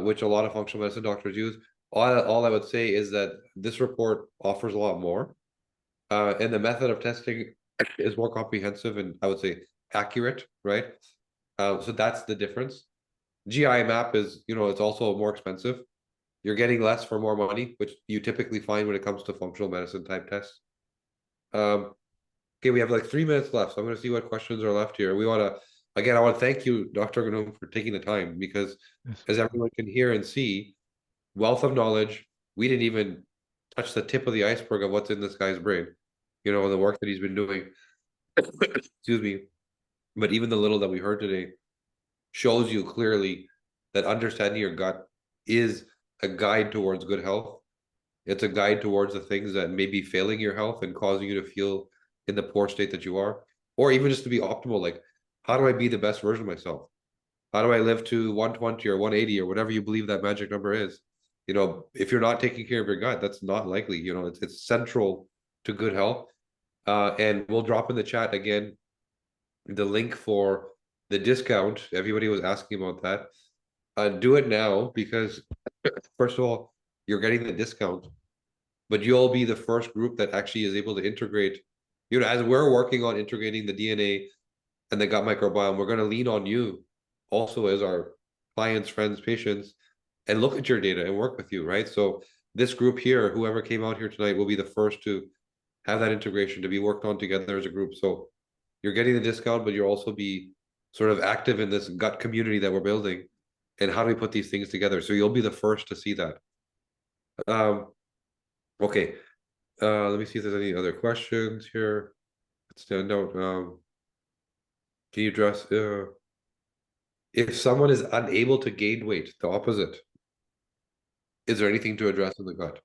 Speaker 1: which a lot of functional medicine doctors use. All I would say is that this report offers a lot more, and the method of testing is more comprehensive and I would say accurate, right? So that's the difference. GI map is, it's also more expensive. You're getting less for more money, which you typically find when it comes to functional medicine type tests. Okay, we have like 3 minutes left, so I'm going to see what questions are left here. I want to thank you, Dr. Ghannoum, for taking the time because,
Speaker 2: Yes,
Speaker 1: as everyone can hear and see, wealth of knowledge. We didn't even touch the tip of the iceberg of what's in this guy's brain, and the work that he's been doing. Excuse me. But even the little that we heard today shows you clearly that understanding your gut is a guide towards good health. It's a guide towards the things that may be failing your health and causing you to feel in the poor state that you are, or even just to be optimal. Like, how do I be the best version of myself? How do I live to 120 or 180 or whatever you believe that magic number is? If you're not taking care of your gut, that's not likely. It's central to good health. And we'll drop in the chat again the link for the discount. Everybody was asking about that. Do it now because first of all, you're getting the discount, but you'll be the first group that actually is able to integrate. As we're working on integrating the DNA and the gut microbiome, we're going to lean on you also as our clients, friends, patients, and look at your data and work with you, right? So this group here, whoever came out here tonight, will be the first to have that integration to be worked on together as a group. So you're getting the discount, but you'll also be sort of active in this gut community that we're building. And how do we put these things together? So you'll be the first to see that. Okay. Let me see if there's any other questions here. Stand out. Can you address if someone is unable to gain weight, the opposite? Is there anything to address in the gut?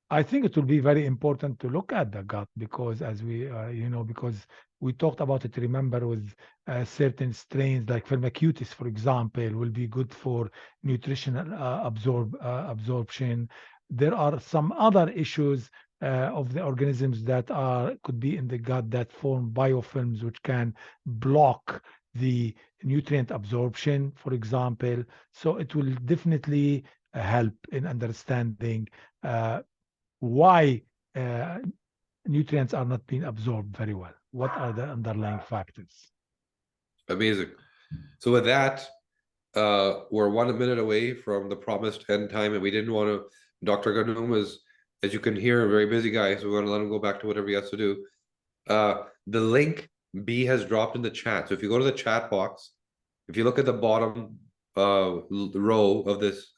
Speaker 2: I think it will be very important to look at the gut because, as because we talked about it. Remember, with certain strains like Firmicutes, for example, will be good for nutritional absorption. there are some other issues of the organisms that could be in the gut that form biofilms, which can block the nutrient absorption, for example. So it will definitely help in understanding why nutrients are not being absorbed very well. What are the underlying factors?
Speaker 1: Amazing. So with that, we're 1 minute away from the promised end time, and we didn't want to. Dr. Ghannoum is, as you can hear, a very busy guy, so we want to let him go back to whatever he has to do. The link B has dropped in the chat. So if you go to the chat box, if you look at the bottom row of this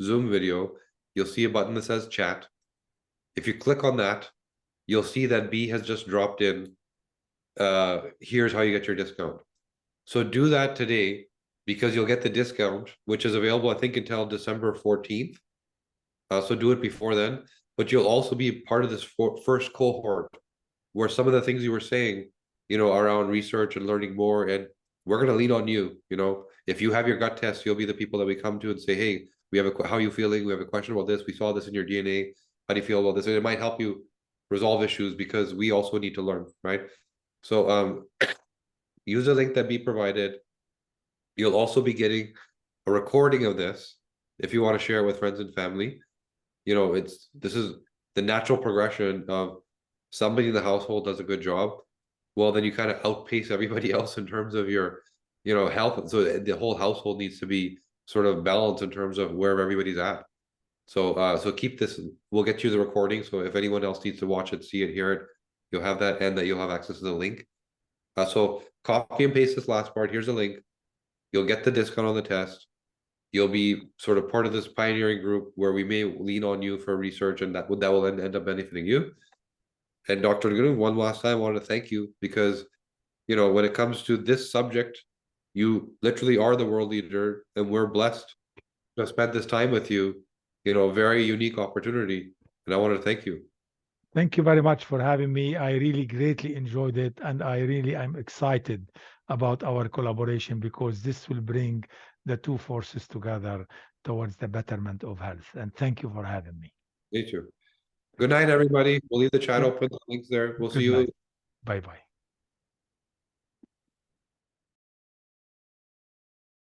Speaker 1: Zoom video, you'll see a button that says chat. If you click on that, you'll see that B has just dropped in. Here's how you get your discount. So do that today, because you'll get the discount, which is available, I think, until December 14th. So do it before then. But you'll also be part of this first cohort, where some of the things you were saying, around research and learning more, and we're going to lean on you. If you have your gut test, you'll be the people that we come to and say, hey, we have how are you feeling? We have a question about this. We saw this in your DNA. How do you feel about this? And it might help you resolve issues, because we also need to learn, right? So use the link that be provided. You'll also be getting a recording of this if you want to share it with friends and family. This is the natural progression of somebody in the household does a good job. Well, then you kind of outpace everybody else in terms of your, health. So the whole household needs to be sort of balanced in terms of where everybody's at. So keep this. We'll get you the recording. So if anyone else needs to watch it, see it, hear it, you'll have that, and that you'll have access to the link. So copy and paste this last part. Here's a link. You'll get the discount on the test. You'll be sort of part of this pioneering group where we may lean on you for research, and that will end up benefiting you. And Dr. Ghannoum, one last time, I want to thank you, because, when it comes to this subject, you literally are the world leader, and we're blessed to have spent this time with you, a very unique opportunity. And I want to thank you.
Speaker 2: Thank you very much for having me. I really greatly enjoyed it, and I'm excited about our collaboration, because this will bring the two forces together towards the betterment of health. And thank you for having me.
Speaker 1: Me too. Good night, everybody. We'll leave the chat
Speaker 2: Good,
Speaker 1: open. The links there. We'll
Speaker 2: good
Speaker 1: see you.
Speaker 2: night. Bye-bye.